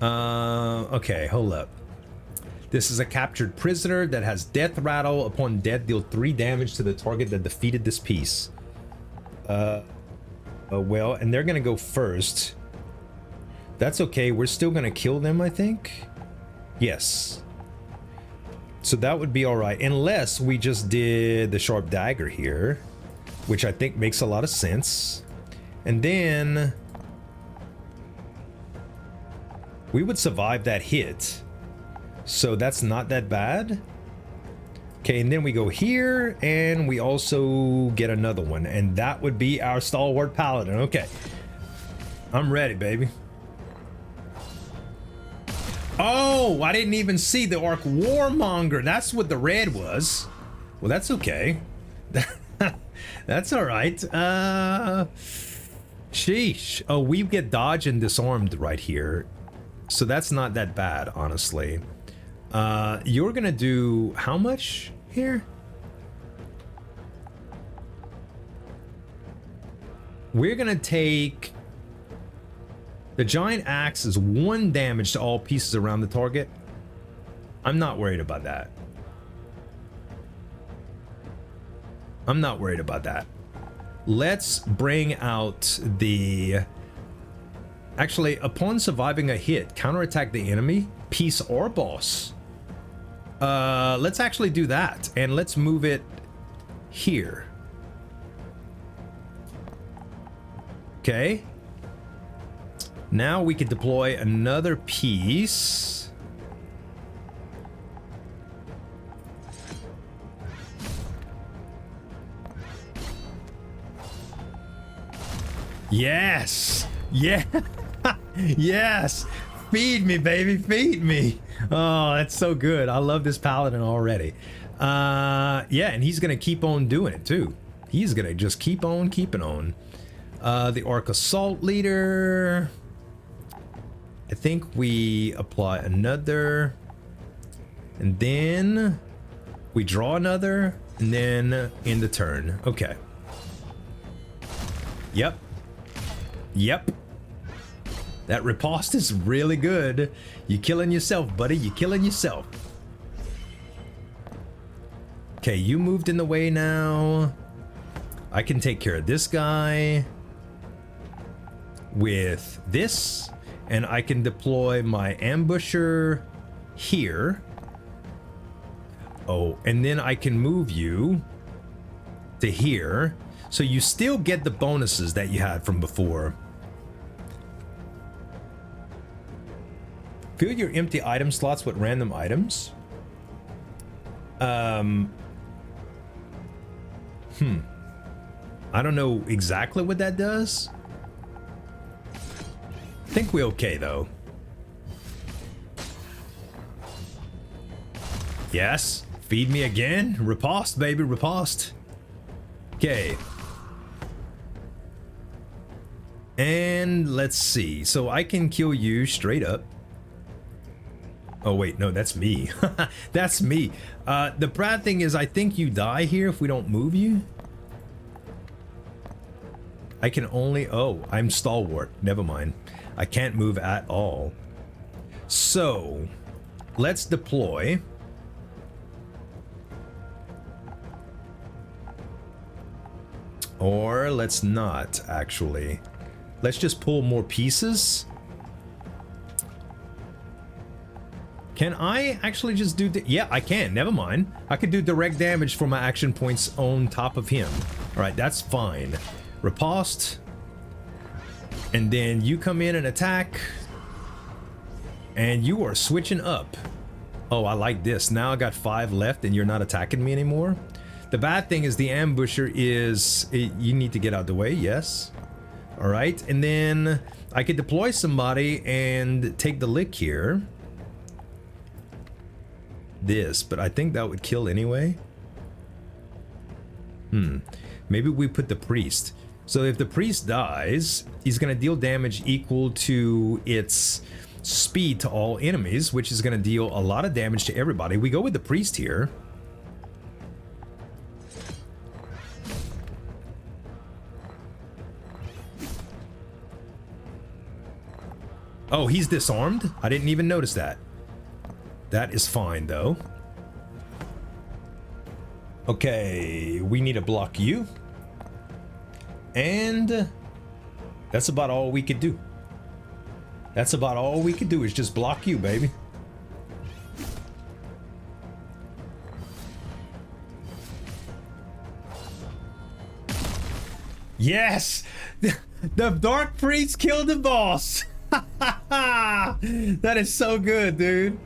Okay, hold up. This is a captured prisoner that has death rattle. Upon death, deal 3 damage to the target that defeated this piece. Well, and they're gonna go first. That's okay. We're still gonna kill them, I think. Yes. So that would be all right, unless we just did the sharp dagger here, which I think makes a lot of sense. And then we would survive that hit. So that's not that bad. Okay, and then we go here, and we also get another one, and that would be our Stalwart Paladin. Okay. I'm ready, baby. Oh, I didn't even see the Orc Warmonger. That's what the red was. Well, that's okay. That's all right. Sheesh. Oh, we get dodge and disarmed right here. So that's not that bad, honestly. You're gonna do how much here? We're gonna take... The giant axe is 1 damage to all pieces around the target. I'm not worried about that. I'm not worried about that. Let's bring out the... Actually, upon surviving a hit, counterattack the enemy, piece or boss. Let's actually do that, and let's move it here. Okay. Now we can deploy another piece. Yes! Yeah! Yes! Feed me, baby, feed me! Oh, that's so good. I love this Paladin already. Yeah, and he's gonna keep on doing it too. He's gonna just keep on keeping on. The Orc Assault Leader. I think we apply another, and then we draw another, and then end the turn. Okay. Yep. Yep. That riposte is really good. You're killing yourself, buddy. You're killing yourself. Okay, you moved in the way now. I can take care of this guy with this, and I can deploy my ambusher here. Oh, and then I can move you to here, so you still get the bonuses that you had from before. Fill your empty item slots with random items. I don't know exactly what that does. I think we're okay though. Yes, feed me again. Reposte, baby, reposte. Okay. And let's see. So I can kill you straight up. Oh wait, no, that's me. That's me. The bad thing is I think you die here if we don't move you. I can only, oh, I'm Stalwart. Never mind. I can't move at all. So, let's deploy. Or let's not, actually. Let's just pull more pieces. Can I actually just do... Yeah, I can. Never mind. I could do direct damage for my action points on top of him. All right, that's fine. Riposte. And then you come in and attack. And you are switching up. Oh, I like this. Now I got 5 left and you're not attacking me anymore. The bad thing is the ambusher is... You need to get out of the way, yes. All right, and then I could deploy somebody and take the lick here. This, but I think that would kill anyway. Maybe we put the priest. So if the priest dies, he's going to deal damage equal to its speed to all enemies, which is going to deal a lot of damage to everybody. We go with the priest here. Oh, he's disarmed? I didn't even notice that. That is fine, though. Okay, we need to block you. And that's about all we could do. That's about all we could do is just block you, baby. Yes! The Dark Priest killed the boss! That is so good, dude.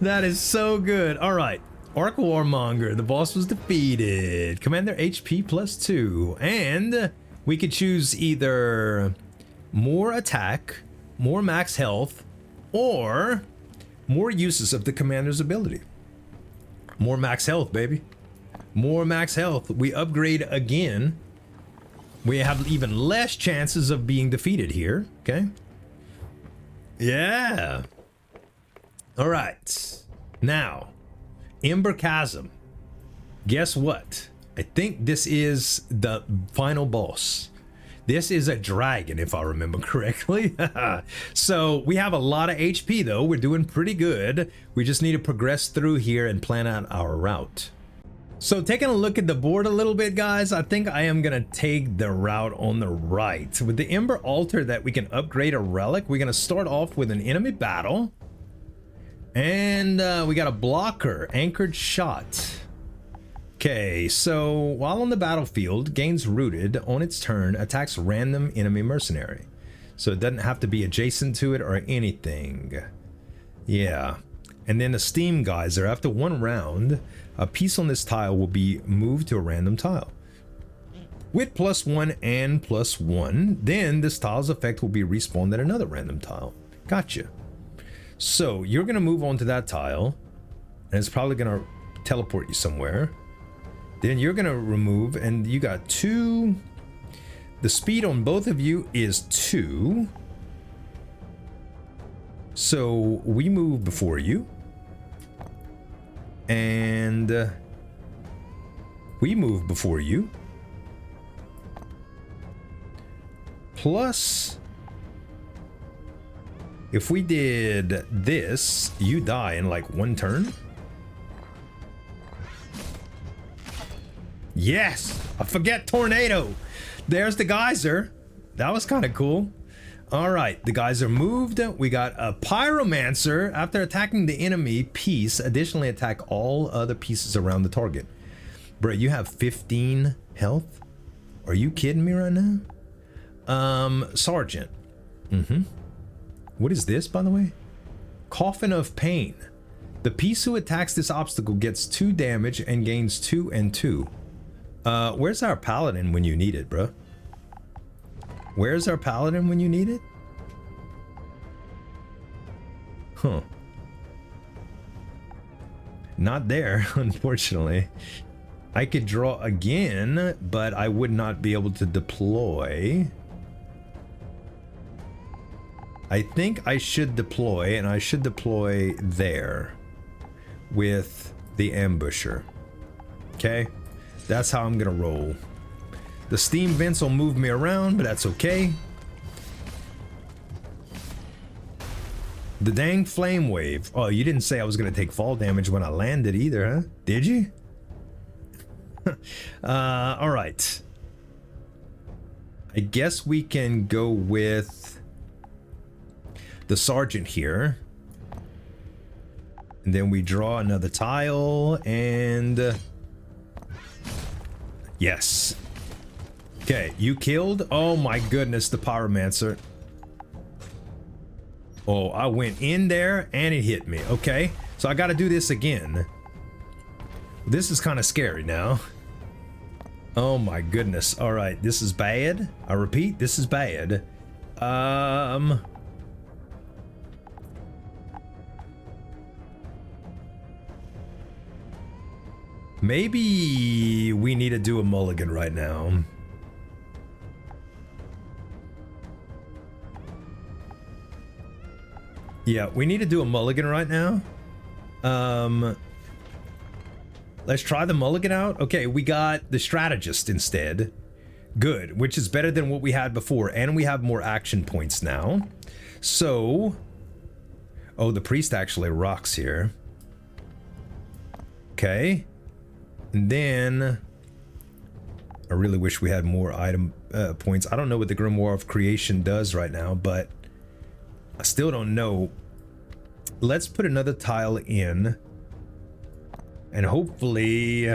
That is so good. All right. Arc Warmonger. The boss was defeated. Commander HP +2. And we could choose either more attack, more max health, or more uses of the commander's ability. More max health, baby. More max health. We upgrade again. We have even less chances of being defeated here. Okay. Yeah. All right. Now, Ember Chasm. Guess what? I think this is the final boss. This is a dragon, if I remember correctly. So we have a lot of HP, though. We're doing pretty good. We just need to progress through here and plan out our route. So taking a look at the board a little bit, guys, I think I am going to take the route on the right. With the Ember Altar that we can upgrade a relic, we're going to start off with an enemy battle. And we got a blocker, Anchored Shot. Okay, so while on the battlefield, gains rooted on its turn, attacks random enemy mercenary. So it doesn't have to be adjacent to it or anything. Yeah. And then the Steam Geyser, after 1 round, a piece on this tile will be moved to a random tile. With +1 and +1, then this tile's effect will be respawned at another random tile. Gotcha. So you're going to move on to that tile, and it's probably going to teleport you somewhere. Then you're going to remove, and you got 2. The speed on both of you is 2. So we move before you. And we move before you. Plus, if we did this, you die in like 1 turn. Yes, I forget tornado. There's the geyser. That was kind of cool. All right, the geyser moved. We got a pyromancer. After attacking the enemy piece, additionally attack all other pieces around the target. Bro, you have 15 health? Are you kidding me right now? Sergeant. What is this, by the way? Coffin of Pain. The piece who attacks this obstacle gets 2 damage and gains 2 and 2. Where's our Paladin when you need it, bro? Where's our Paladin when you need it? Huh. Not there, unfortunately. I could draw again, but I would not be able to deploy. I think I should deploy, and I should deploy there with the ambusher. Okay? That's how I'm gonna roll. The steam vents will move me around, but that's okay. The dang flame wave. Oh, you didn't say I was gonna take fall damage when I landed either, huh? Did you? All right. I guess we can go with the sergeant here. And then we draw another tile and... yes. Okay, you killed? Oh my goodness, the pyromancer. Oh, I went in there and it hit me. Okay, so I gotta do this again. This is kind of scary now. Oh my goodness. All right, this is bad. I repeat, this is bad. Maybe we need to do a mulligan right now. Yeah, we need to do a mulligan right now. Let's try the mulligan out. Okay, we got the strategist instead. Good, which is better than what we had before, and we have more action points now. So, oh, the priest actually rocks here. Okay. And then I really wish we had more item points. I don't know what the Grimoire of Creation does right now, but I still don't know. Let's put another tile in. And hopefully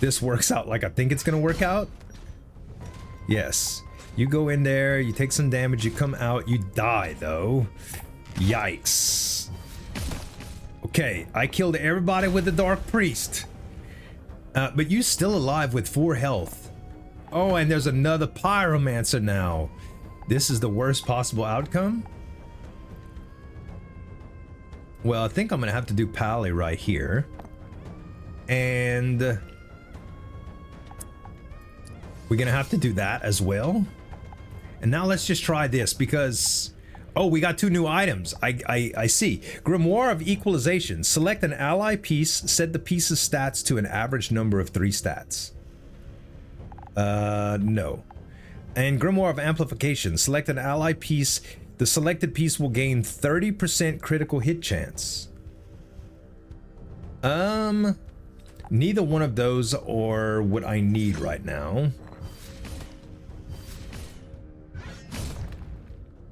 this works out like I think it's gonna work out. Yes. You go in there, you take some damage, you come out, you die though. Yikes. Okay, I killed everybody with the Dark Priest. But you're still alive with 4 health. Oh, and there's another pyromancer now. This is the worst possible outcome. Well, I think I'm gonna have to do Pally right here. And we're gonna have to do that as well. And now let's just try this because, oh, we got 2 new items. I see. Grimoire of Equalization. Select an ally piece, set the piece's stats to an average number of 3 stats. No. And Grimoire of Amplification. Select an ally piece. The selected piece will gain 30% critical hit chance. Neither one of those are what I need right now.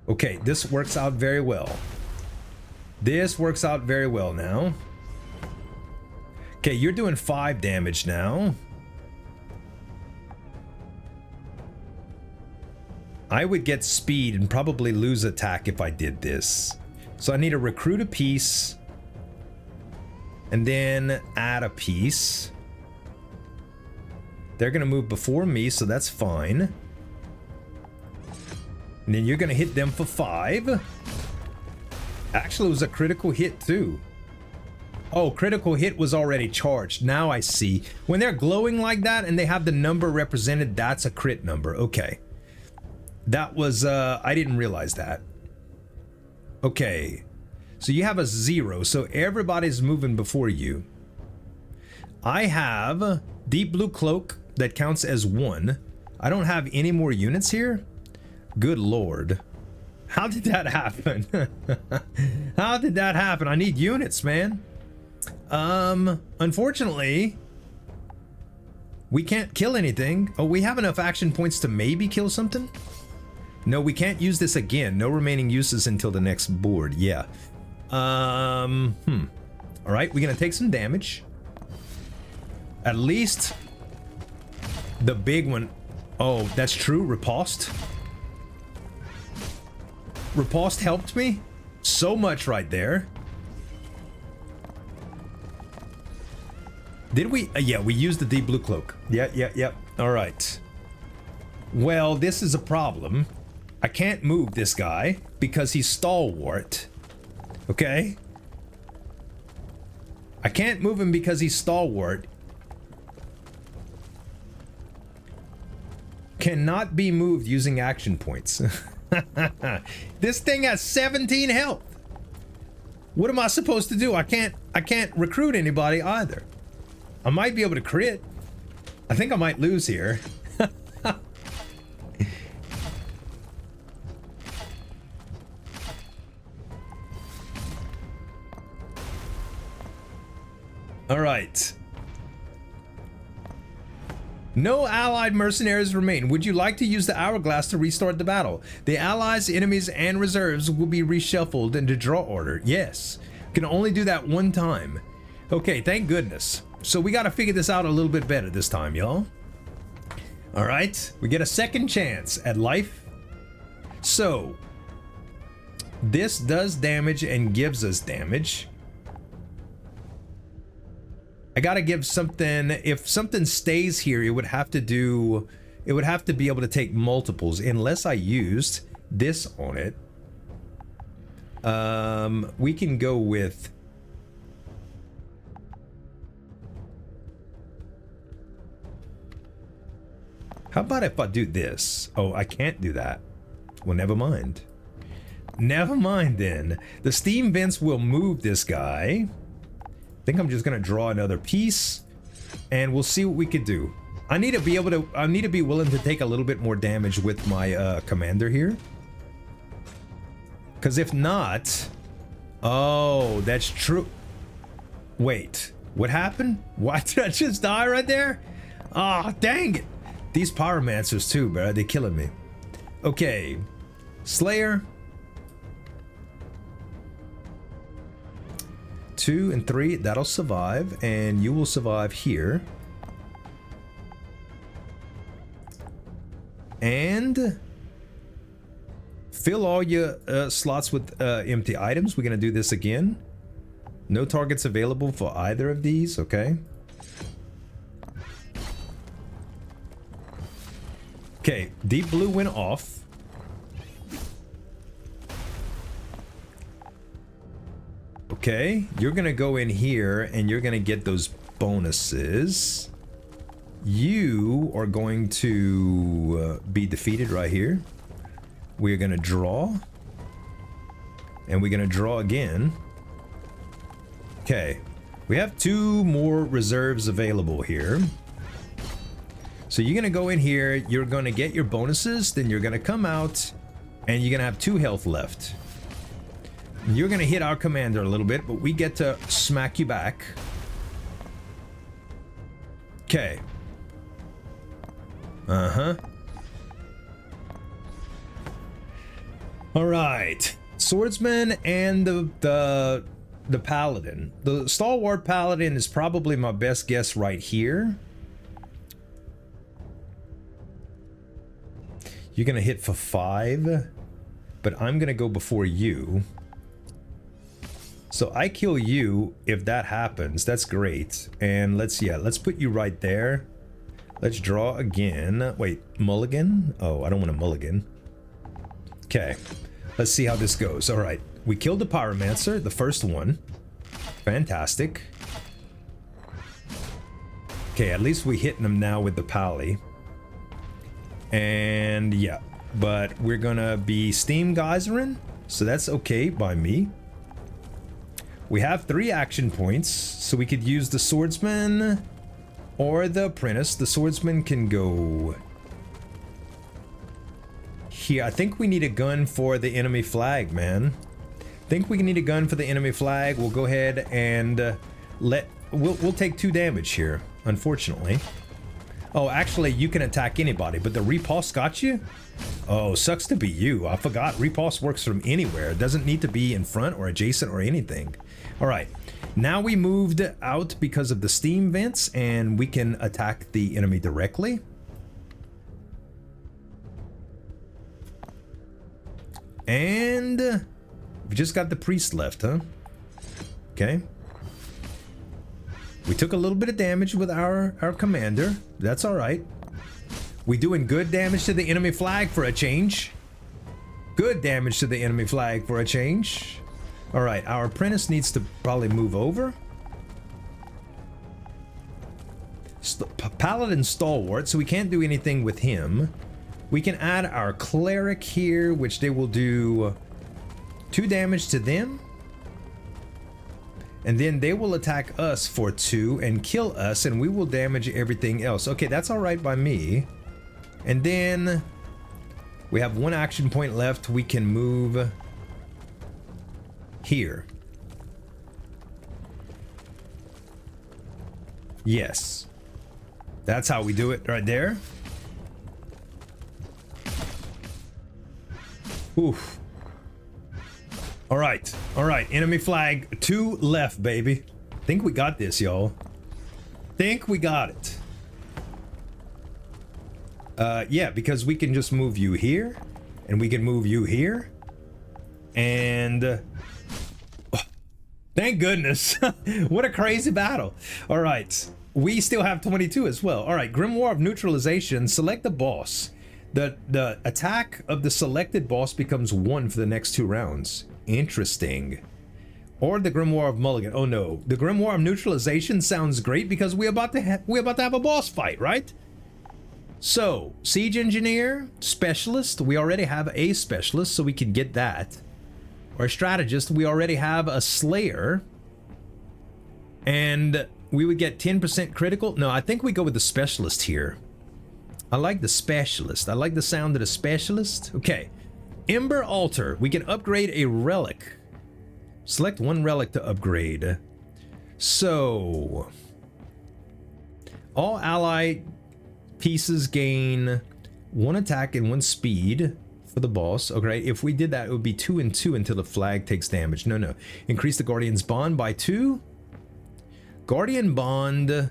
Okay, this works out very well. This works out very well now. Okay, you're doing 5 damage now. I would get speed and probably lose attack if I did this. So I need to recruit a piece. And then add a piece. They're gonna move before me, so that's fine. And then you're gonna hit them for 5. Actually, it was a critical hit too. Oh, critical hit was already charged. Now I see. When they're glowing like that and they have the number represented, that's a crit number. Okay. That was, I didn't realize that. Okay. So you have a 0, so everybody's moving before you. I have Deep Blue Cloak that counts as 1. I don't have any more units here? Good lord. How did that happen? How did that happen? I need units, man. Unfortunately, We can't kill anything. Oh, we have enough action points to maybe kill something? No, we can't use this again. No remaining uses until the next board. Yeah. All right, we're gonna take some damage. At least the big one. Oh, that's true. Riposte. Riposte helped me so much right there. Did we? Yeah, we used the deep blue cloak. Yeah. All right. Well, this is a problem. I can't move this guy because he's Stalwart. Okay? I can't move him because he's Stalwart. Cannot be moved using action points. This thing has 17 health. What am I supposed to do? I can't recruit anybody either. I might be able to crit. I think I might lose here. All right. No allied mercenaries remain. Would you like to use the Hourglass to restart the battle? The allies, enemies, and reserves will be reshuffled into draw order. Yes. Can only do that one time. Okay, thank goodness. So we got to figure this out a little bit better this time, y'all. All right. We get a second chance at life. So this does damage and gives us damage. I gotta give something. If something stays here, it would have to do. It would have to be able to take multiples, unless I used this on it. We can go with. How about if I do this? Oh, I can't do that. Well, never mind. Never mind then. The steam vents will move this guy. I think I'm just gonna draw another piece and we'll see what we could do. I need to be able to, I need to be willing to take a little bit more damage with my commander here. Because if not, oh, that's true. Wait, what happened? Why did I just die right there? Ah, oh, dang it. These pyromancers too, bro, they're killing me. Okay, Slayer. 2 and 3, that'll survive, and you will survive here. And fill all your slots with empty items. We're gonna do this again. No targets available for either of these, okay? Okay, deep blue went off. Okay, you're gonna go in here and you're gonna get those bonuses. You are going to be defeated right here. We're gonna draw. And we're gonna draw again. Okay, we have 2 more reserves available here. So you're gonna go in here, you're gonna get your bonuses, then you're gonna come out, and you're gonna have 2 health left. You're gonna hit our commander a little bit, but we get to smack you back. Okay. All right. Swordsman and the Paladin. The Stalwart Paladin is probably my best guess right here. You're gonna hit for 5, but I'm gonna go before you. So I kill you if that happens. That's great. And let's put you right there. Let's draw again. Wait, Mulligan? Oh, I don't want a Mulligan. Okay, let's see how this goes. All right, we killed the Pyromancer, the first one. Fantastic. Okay, at least we're hitting them now with the Pally. And yeah, but we're gonna be Steam Geysering, so that's okay by me. We have 3 action points, so we could use the Swordsman or the Apprentice. The Swordsman can go here. I think we need a gun for the enemy flag, man. I think we need a gun for the enemy flag. We'll go ahead and we'll take 2 damage here, unfortunately. Oh, actually, you can attack anybody, but the Reposte got you? Oh, sucks to be you. I forgot Reposte works from anywhere. It doesn't need to be in front or adjacent or anything. All right. Now we moved out because of the steam vents, and we can attack the enemy directly. And we just got the priest left, huh? Okay. We took a little bit of damage with our commander. That's all right. We doing good damage to the enemy flag for a change. Good damage to the enemy flag for a change. All right, our apprentice needs to probably move over. Paladin Stalwart, so we can't do anything with him. We can add our Cleric here, which they will do 2 damage to them. And then they will attack us for 2 and kill us, and we will damage everything else. Okay, that's all right by me. And then we have 1 action point left. We can move here. Yes. That's how we do it right there. Oof. All right. Enemy flag 2 left, baby. Think we got this, y'all. Think we got it. Yeah, because we can just move you here, and we can move you here, and oh, thank goodness. What a crazy battle. All right, we still have 22 as well. All right, Grimoire of Neutralization. Select the boss. The attack of the selected boss becomes 1 for the next 2 rounds. Interesting. Or the Grimoire of Mulligan. Oh no, the Grimoire of Neutralization sounds great because we're about to have a boss fight, right? So, Siege Engineer, Specialist, we already have a Specialist, so we can get that. Or Strategist, we already have a Slayer. And we would get 10% critical. No, I think we go with the Specialist here. I like the Specialist. I like the sound of the Specialist. Okay. Ember Altar, we can upgrade a relic. Select 1 relic to upgrade. So, all allied pieces gain 1 attack and 1 speed for the boss. Okay, if we did that, it would be 2 and 2 until the flag takes damage. No. Increase the Guardian's Bond by 2. Guardian Bond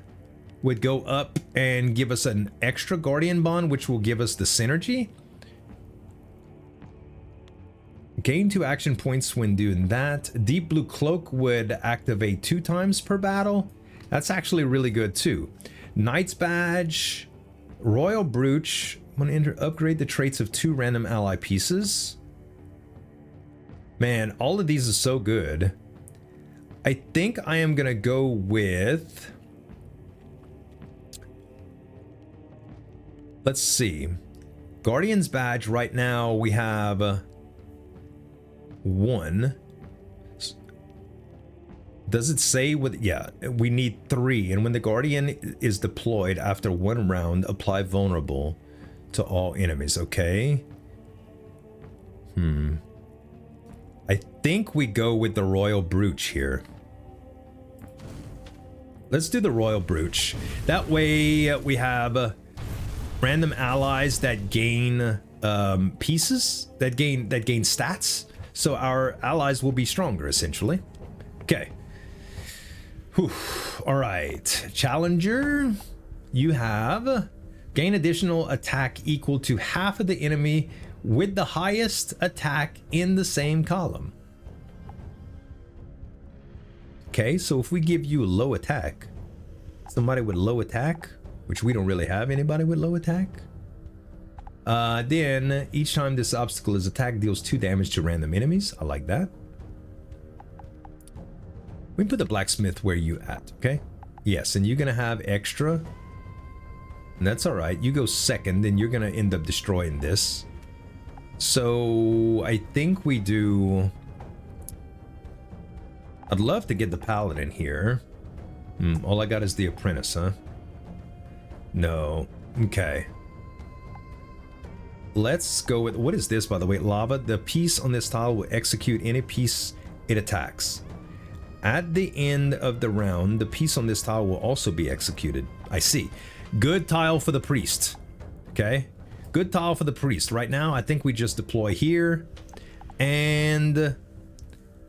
would go up and give us an extra Guardian Bond, which will give us the synergy. Gain 2 action points when doing that. Deep Blue Cloak would activate 2 times per battle. That's actually really good too. Knight's Badge. Royal Brooch. I'm going to upgrade the traits of 2 random ally pieces. Man, all of these are so good. I think I am going to go with... Let's see. Guardian's Badge right now we have 1. Does it say what? Yeah, we need 3. And when the Guardian is deployed after 1 round, apply vulnerable to all enemies. Okay. I think we go with the Royal Brooch here. Let's do the Royal Brooch. That way we have random allies that gain pieces, that gain stats. So our allies will be stronger, essentially. Okay. Whew. All right. Challenger, you have gain additional attack equal to half of the enemy with the highest attack in the same column. Okay, so if we give you a low attack, somebody with low attack, which we don't really have anybody with low attack, then each time this obstacle is attacked deals 2 damage to random enemies. I like that. We put the blacksmith where you at, okay? Yes, and you're gonna have extra. And that's all right. You go second, and you're gonna end up destroying this. So I think we do. I'd love to get the paladin here. All I got is the apprentice, huh? No. Okay. Let's go with, what is this, by the way? Lava. The piece on this tile will execute any piece it attacks. At the end of the round, the piece on this tile will also be executed. I see. Good tile for the priest. Okay. Good tile for the priest. Right now, I think we just deploy here and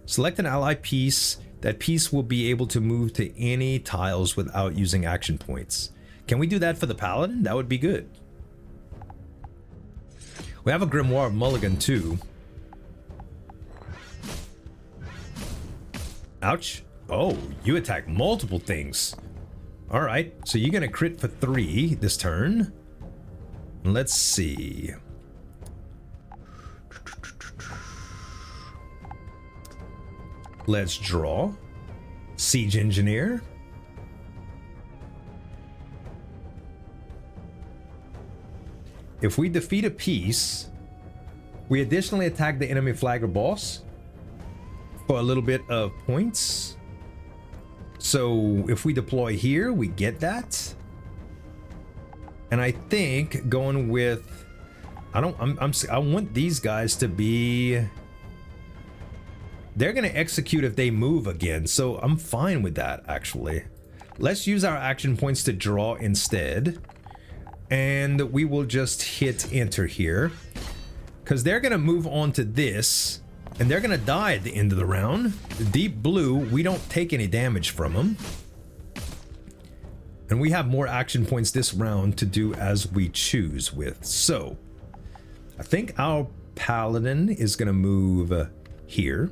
select an ally piece. That piece will be able to move to any tiles without using action points. Can we do that for the Paladin? That would be good. We have a Grimoire of Mulligan too. Ouch. Oh, you attack multiple things. All right, so you're gonna crit for 3 this turn. Let's see. Let's draw. Siege Engineer. If we defeat a piece, we additionally attack the enemy flag or boss for a little bit of points. So if we deploy here, we get that. And I think going with, I want these guys to be, they're gonna execute if they move again. So I'm fine with that actually. Let's use our action points to draw instead. And we will just hit enter here. Because they're gonna move on to this. And they're gonna die at the end of the round. The deep blue, we don't take any damage from them. And we have more action points this round to do as we choose with. So, I think our Paladin is gonna move here.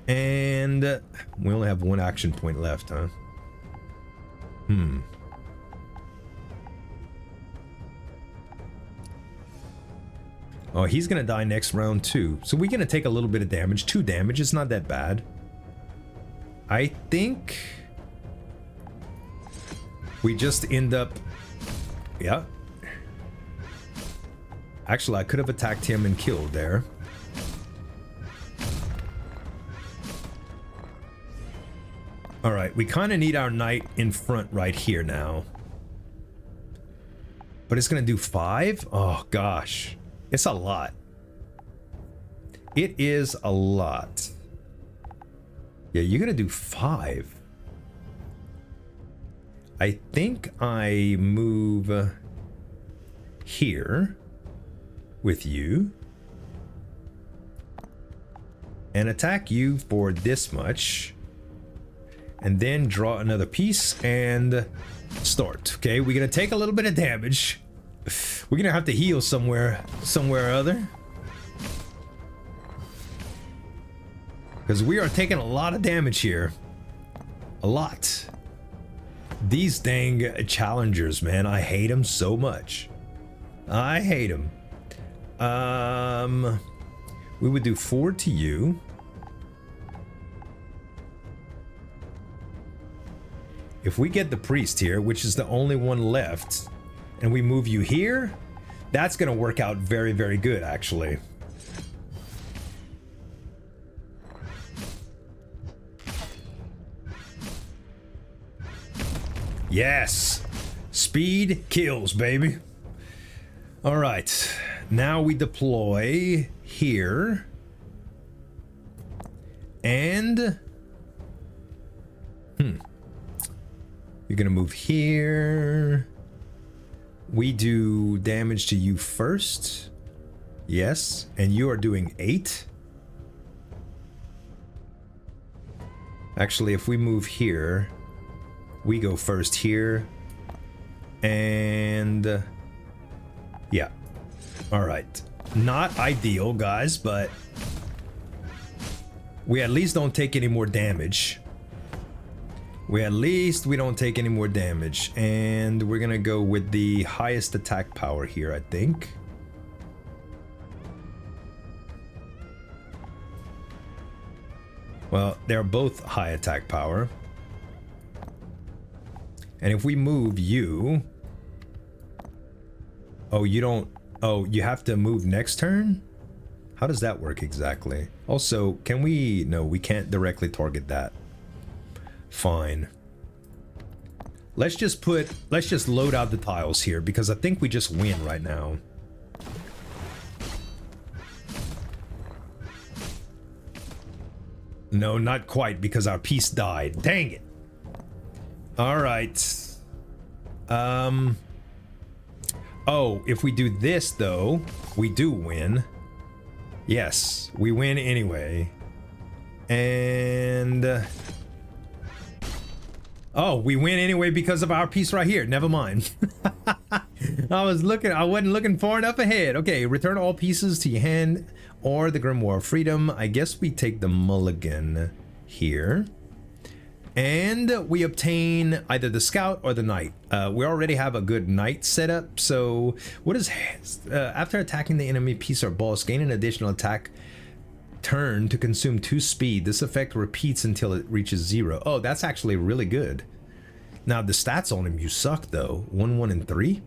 And we only have 1 action point left, huh? Oh, he's gonna die next round too. So we're gonna take a little bit of damage. 2 damage, it's not that bad. I think we just end up, yeah. Actually, I could have attacked him and killed there. All right, we kind of need our knight in front right here now. But it's gonna do 5? Oh gosh. It's a lot. It is a lot. Yeah, you're gonna do 5. I think I move here with you and attack you for this much, and then draw another piece and start. Okay, we're gonna take a little bit of damage. We're gonna have to heal somewhere or other, because we are taking a lot of damage here. A lot. These dang challengers, man, I hate them so much. I hate them. We would do 4 to you. If we get the priest here, which is the only one left, and we move you here, that's gonna work out very, very good, actually. Yes! Speed kills, baby. All right, now we deploy here. And... you're gonna move here. We do damage to you first. Yes, and you are doing 8. Actually, if we move here, we go first here. And yeah. All right. Not ideal, guys, but we at least don't take any more damage. We don't take any more damage, and we're gonna go with the highest attack power here, I think. Well, they're both high attack power. And if we move you... Oh, you don't... Oh, you have to move next turn? How does that work exactly? Also, can we... No, we can't directly target that. Fine. Let's just load out the tiles here, because I think we just win right now. No, not quite, because our piece died. Dang it. All right. Oh, if we do this though, we do win. Yes, we win anyway. And oh, we win anyway because of our piece right here. Never mind. I wasn't looking far enough ahead. Okay, return all pieces to your hand or the Grimoire of Freedom. I guess we take the Mulligan here. And we obtain either the Scout or the Knight. We already have a good Knight setup. So what is after attacking the enemy piece or boss, gain an additional attack turn to consume 2 speed. This effect repeats until it reaches 0. Oh, that's actually really good. Now the stats on him, you suck though. 1, 1, and 3.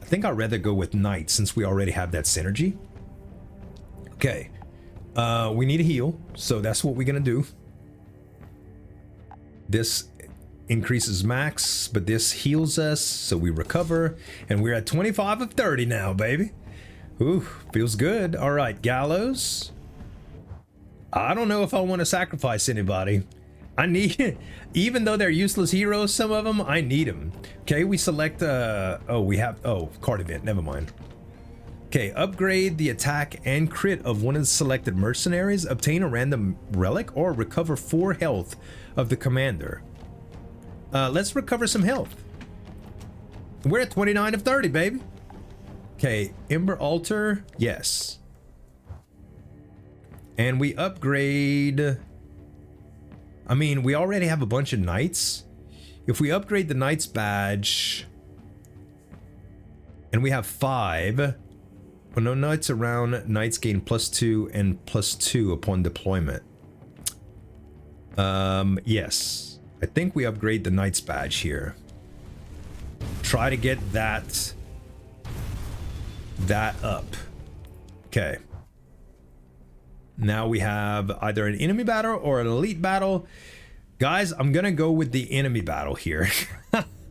I think I'd rather go with Knight since we already have that synergy. Okay. We need a heal, so that's what we're gonna do. This increases max, but this heals us, so we recover, and we're at 25 of 30 now, baby. Ooh, feels good. All right, Gallows. I don't know if I want to sacrifice anybody. I need, even though they're useless heroes, some of them, I need them. Okay, we select, card event, never mind. Okay, upgrade the attack and crit of one of the selected mercenaries, obtain a random relic, or recover 4 health of the commander. Let's recover some health. We're at 29 of 30, baby. Okay, Ember Altar, yes. And we upgrade... I mean, we already have a bunch of Knights. If we upgrade the Knight's badge... And we have 5... Well, no Knights around, Knights gain +2 and +2 upon deployment. Yes. I think we upgrade the Knight's badge here. Try to get that up. Okay. Now we have either an enemy battle or an elite battle. Guys, I'm gonna go with the enemy battle here.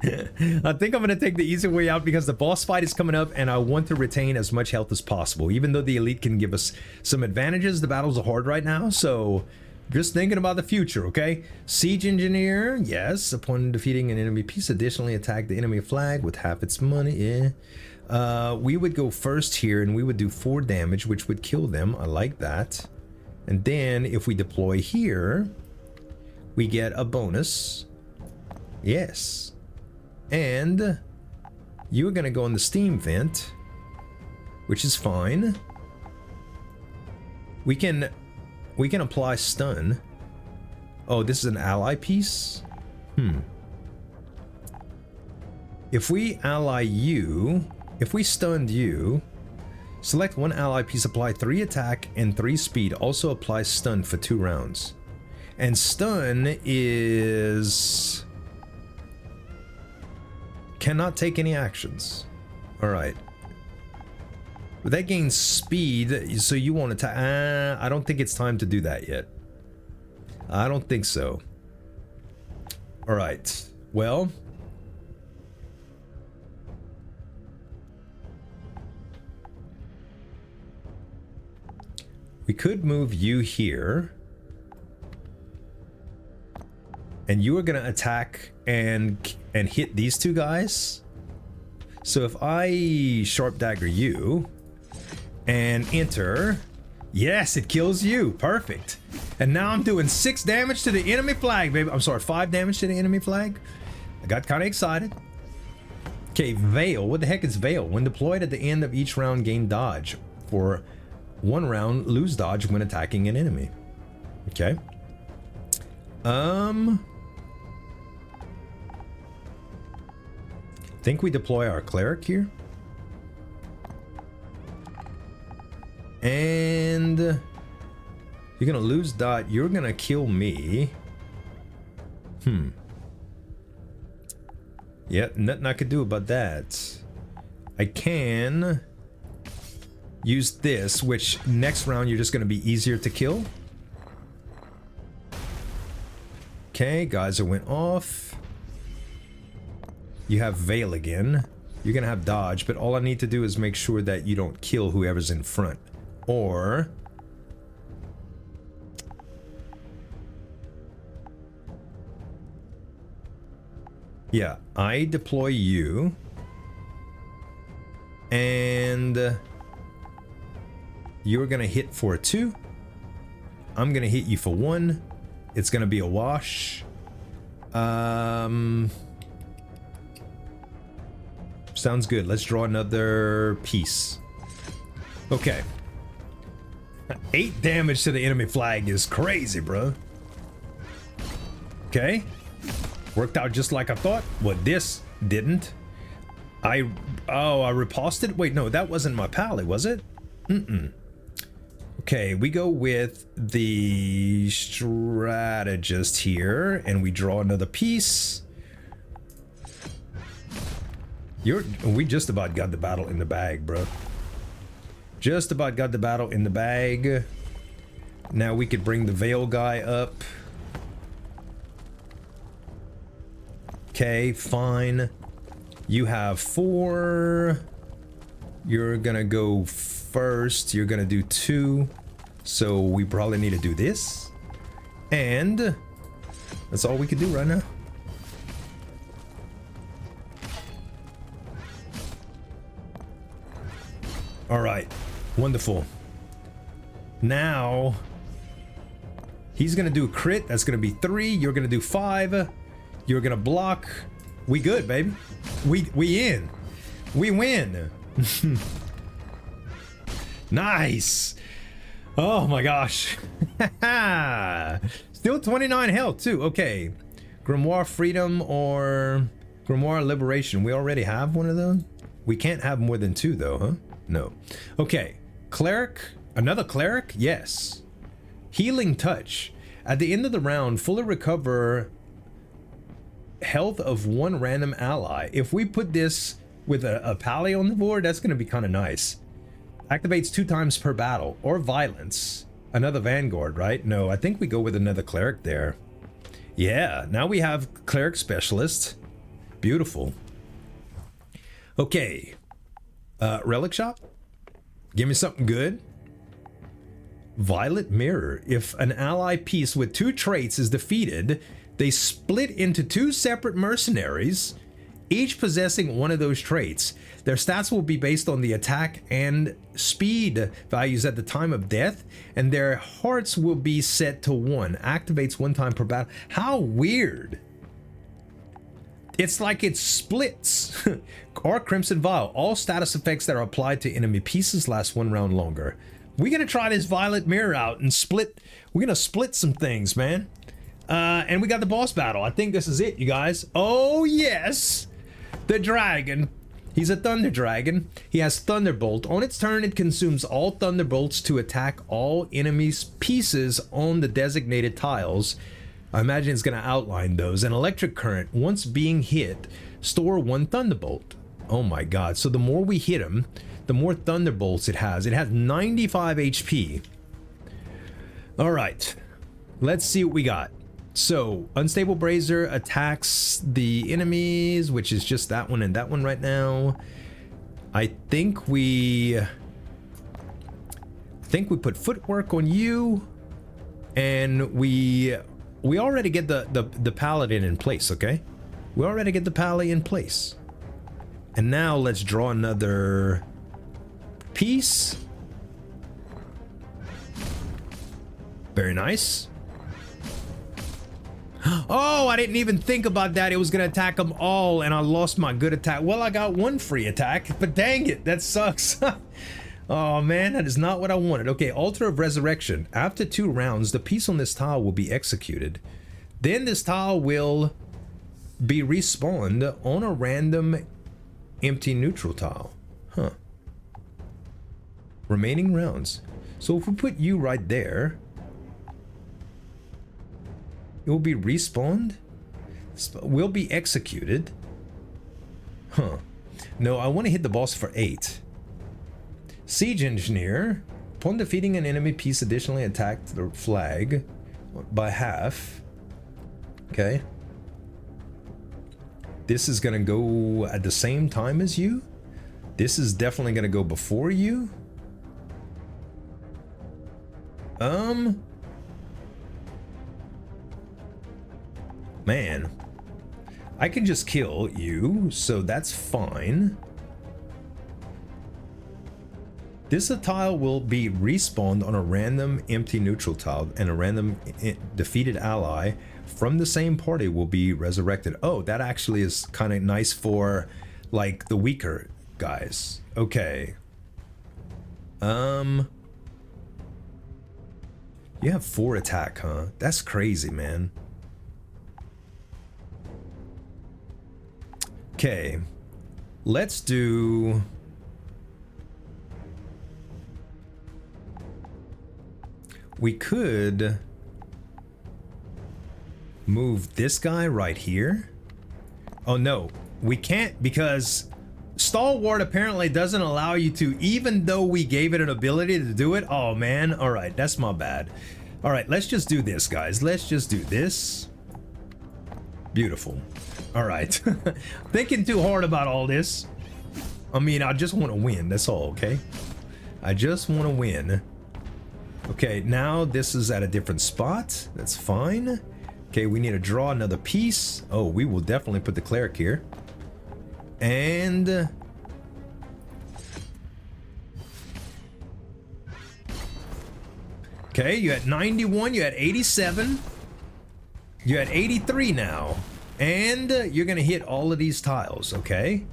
I think I'm gonna take the easy way out because the boss fight is coming up and I want to retain as much health as possible. Even though the elite can give us some advantages, the battles are hard right now, so just thinking about the future, okay? Siege Engineer, yes. Upon defeating an enemy piece, additionally attack the enemy flag with half its money. Yeah. We would go first here and we would do 4 damage, which would kill them. I like that. And then if we deploy here, we get a bonus. Yes. And you're gonna go on the steam vent, which is fine. We can apply stun. Oh, this is an ally piece? If we ally you, if we stunned you, select 1 ally piece, apply 3 attack and 3 speed. Also apply stun for 2 rounds. And stun is... cannot take any actions. Alright. But that gains speed, so you want to... I don't think it's time to do that yet. I don't think so. Alright. Well... we could move you here. And you are going to attack and hit these 2 guys. So if I sharp dagger you and enter, yes, it kills you. Perfect. And now I'm doing 6 damage to the enemy flag, baby. I'm sorry, 5 damage to the enemy flag. I got kind of excited. Okay, Veil. What the heck is Veil? When deployed at the end of each round, gain dodge. For 1 round, lose dodge when attacking an enemy. Okay. Think we deploy our Cleric here. And you're gonna lose dot. You're gonna kill me. Yeah, nothing I could do about that. I can use this, which next round you're just gonna be easier to kill. Okay, Geyser went off. You have Veil again. You're gonna have dodge, but all I need to do is make sure that you don't kill whoever's in front. Or... Yeah, I deploy you. And you're gonna hit for a 2. I'm gonna hit you for 1. It's gonna be a wash. Sounds good. Let's draw another piece. Okay. 8 damage to the enemy flag is crazy, bro. Okay. Worked out just like I thought. Well, this didn't. I reposted? Wait, no, that wasn't my pally, was it? Okay, we go with the strategist here, and we draw another piece. We just about got the battle in the bag, bro. Just about got the battle in the bag. Now we could bring the Veil guy up. Okay, fine. You have 4. You're gonna go first. You're gonna do 2. So we probably need to do this. And that's all we can do right now. All right, wonderful. Now he's gonna do a crit. That's gonna be 3. You're gonna do 5. You're gonna block. We good, baby. We in. We win. Nice. Oh my gosh. Still 29 health too. Okay. Grimoire Freedom or Grimoire Liberation. We already have one of those. We can't have more than 2 though, huh? No. Okay. Cleric. Another Cleric? Yes. Healing Touch. At the end of the round, fully recover health of 1 random ally. If we put this with a pally on the board, that's going to be kind of nice. Activates 2 times per battle. Or Violence. Another Vanguard, right? No, I think we go with another Cleric there. Yeah, now we have Cleric Specialist. Beautiful. Okay. Relic Shop? Give me something good. Violet Mirror. If an ally piece with 2 traits is defeated, they split into 2 separate mercenaries, each possessing one of those traits. Their stats will be based on the attack and speed values at the time of death, and their hearts will be set to 1. Activates 1 time per battle. How weird. It's like it splits. Or Crimson Vial. All status effects that are applied to enemy pieces last 1 round longer. We're gonna try this Violet Mirror out and split. We're gonna split some things, man. And we got the boss battle. I think this is it, you guys. Oh, yes. The dragon. He's a Thunder Dragon. He has Thunderbolt. On its turn, it consumes all Thunderbolts to attack all enemies' pieces on the designated tiles. I imagine it's going to outline those. An electric current. Once being hit, store 1 Thunderbolt. Oh my god. So the more we hit him, the more Thunderbolts it has. It has 95 HP. All right. Let's see what we got. So, Unstable Brazier attacks the enemies, which is just that one and that one right now. I think we put Footwork on you, and we already get the Paladin in place, okay? We already get the Pally in place. And now let's draw another piece. Very nice. Oh, I didn't even think about that. It was going to attack them all, and I lost my good attack. Well, I got 1 free attack, but dang it, that sucks. Oh, man, that is not what I wanted. Okay, Altar of Resurrection. After 2 rounds, the piece on this tile will be executed. Then this tile will be respawned on a random empty neutral tile. Huh. Remaining rounds. So if we put you right there, it will be respawned? Will be executed? Huh. No, I want to hit the boss for 8. Siege Engineer. Upon defeating an enemy piece, additionally attack the flag by half. Okay. This is going to go at the same time as you. This is definitely going to go before you. Man, I can just kill you, so that's fine. This tile will be respawned on a random empty neutral tile, and a random defeated ally from the same party will be resurrected. Oh, that actually is kind of nice for like the weaker guys. Okay. You have 4 attack, huh? That's crazy, man. Okay. Let's do... We could move this guy right here. Oh no, we can't, because Stalwart apparently doesn't allow you to, even though we gave it an ability to do it. Oh man, all right, that's my bad. All right, let's just do this, guys. Let's just do this. Beautiful. All right. Thinking too hard about all this. I mean, I just want to win, that's all, okay? I just want to win. Okay, now this is at a different spot. That's fine. Okay, we need to draw another piece. Oh, we will definitely put the Cleric here. And... Okay, you had 91, you had 87. You had 83 now. And you're gonna hit all of these tiles, okay?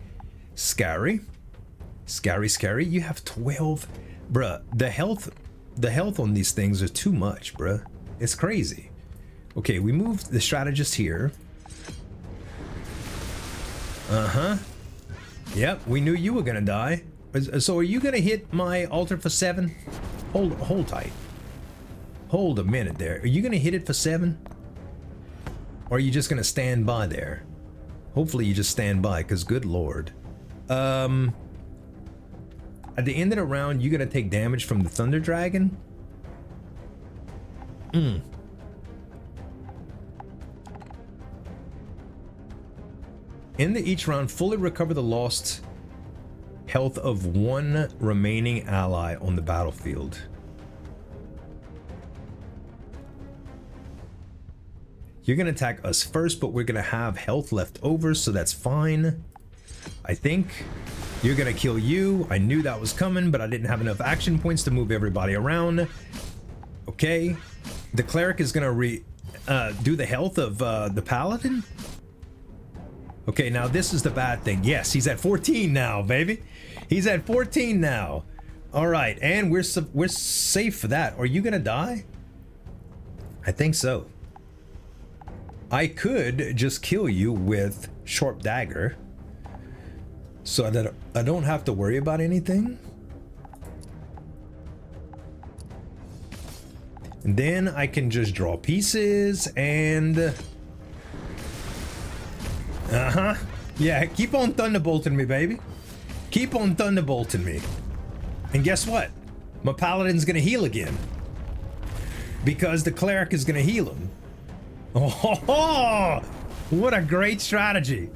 Scary. Scary, scary. You have 12. Bruh, the health on these things are too much, bruh. It's crazy. Okay, we moved the strategist here. Uh-huh. Yep, we knew you were gonna die. So are you gonna hit my altar for 7? Hold tight. Hold a minute there. Are you gonna hit it for 7? Or are you just gonna stand by there? Hopefully you just stand by, because good lord. At the end of the round, you're gonna take damage from the Thunder Dragon. End of each round, fully recover the lost health of one remaining ally on the battlefield. You're gonna attack us first, but we're gonna have health left over, so that's fine. I think you're gonna kill you. I knew that was coming, but I didn't have enough action points to move everybody around. Okay, the Cleric is gonna do the health of the Paladin. Okay, now this is the bad thing. Yes, he's at 14 now, baby. He's at 14 now. All right, and we're safe for that. Are you gonna die? I think so. I could just kill you with Sharp Dagger, so that I don't have to worry about anything. And then I can just draw pieces and... Yeah, keep on Thunderbolting me, baby. Keep on Thunderbolting me. And guess what? My Paladin's gonna heal again. Because the Cleric is gonna heal him. Oh, what a great strategy.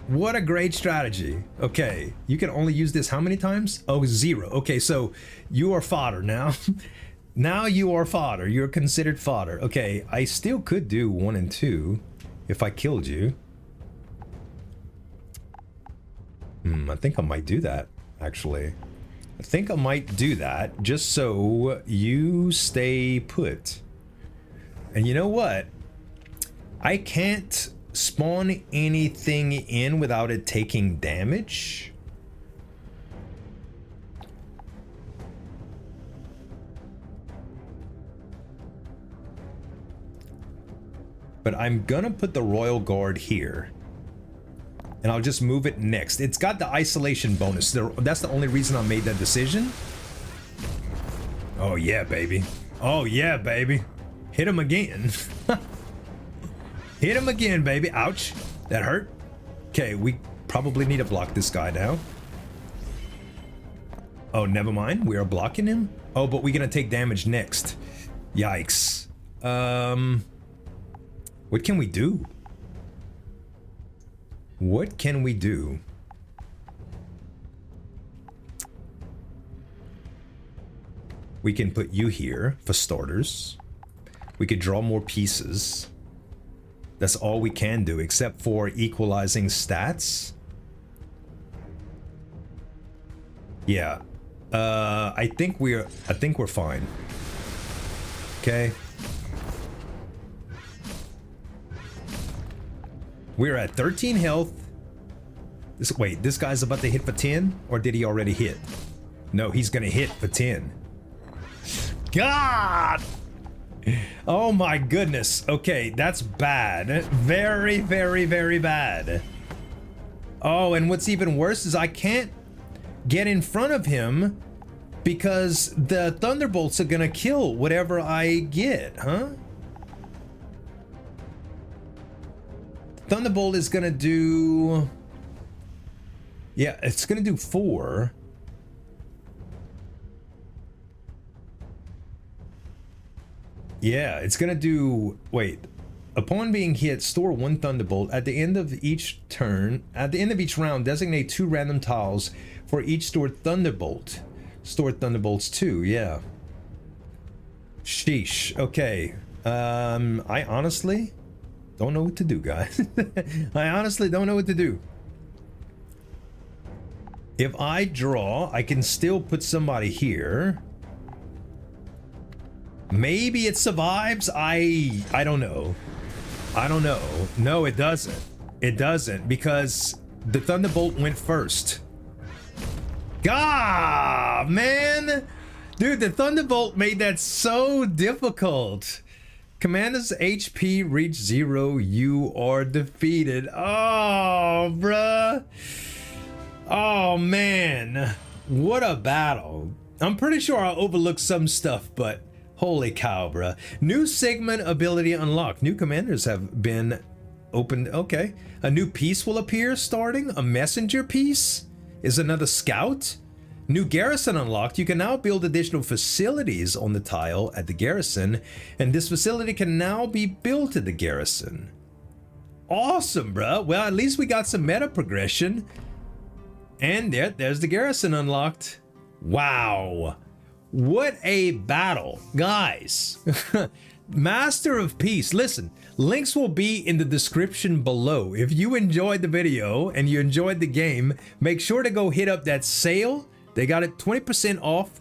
What a great strategy. Okay, you can only use this how many times? Oh, 0. Okay, so you are fodder now. Now you are fodder. You're considered fodder. Okay, I still could do 1 and 2 if I killed you. I think I might do that, actually. I think I might do that just so you stay put. And you know what? I can't spawn anything in without it taking damage. But I'm gonna put the Royal Guard here. And I'll just move it next. It's got the isolation bonus. That's the only reason I made that decision. Oh yeah, baby. Oh yeah, baby. Hit him again. Hit him again, baby. Ouch. That hurt. Okay, we probably need to block this guy now. Oh, never mind. We are blocking him. Oh, but we're gonna take damage next. Yikes. What can we do? What can we do? We can put you here for starters. We could draw more pieces. That's all we can do, except for equalizing stats. Yeah. I think we're fine. Okay. We're at 13 health. Wait, this guy's about to hit for 10? Or did he already hit? No, he's gonna hit for 10. God! Oh my goodness. Okay, that's bad. Very, very, very bad. Oh, and what's even worse is I can't get in front of him because the Thunderbolts are gonna kill whatever I get, huh? Thunderbolt is gonna do... Yeah, it's gonna do 4. Yeah, it's gonna do... Wait. Upon being hit, store 1 Thunderbolt. At the end of each turn, at the end of each round, designate 2 random tiles for each stored Thunderbolt. Store Thunderbolts 2, yeah. Sheesh. Okay. I honestly don't know what to do, guys. I honestly don't know what to do. If I draw, I can still put somebody here. Maybe it survives. I don't know. I don't know. No, it doesn't. It doesn't because the Thunderbolt went first. God, man. Dude, the Thunderbolt made that so difficult. Commander's HP reach 0. You are defeated. Oh, bruh. Oh, man. What a battle. I'm pretty sure I overlooked some stuff, but holy cow, bruh. New segment ability unlocked. New commanders have been opened. Okay. A new piece will appear starting. A messenger piece is another scout. New garrison unlocked. You can now build additional facilities on the tile at the garrison, and this facility can now be built at the garrison. Awesome, bruh. Well, at least we got some meta progression. And there's the garrison unlocked. Wow. What a battle, guys. Master of Peace. Listen, links will be in the description below. If you enjoyed the video and you enjoyed the game, make sure to go hit up that sale. They got it 20% off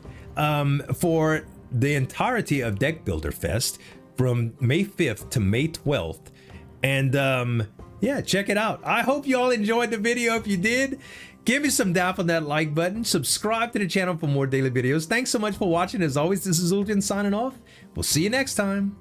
for the entirety of Deck Builder Fest from May 5th to May 12th. And yeah, check it out. I hope you all enjoyed the video. If you did, give me some dap on that like button. Subscribe to the channel for more daily videos. Thanks so much for watching. As always, this is Uljan signing off. We'll see you next time.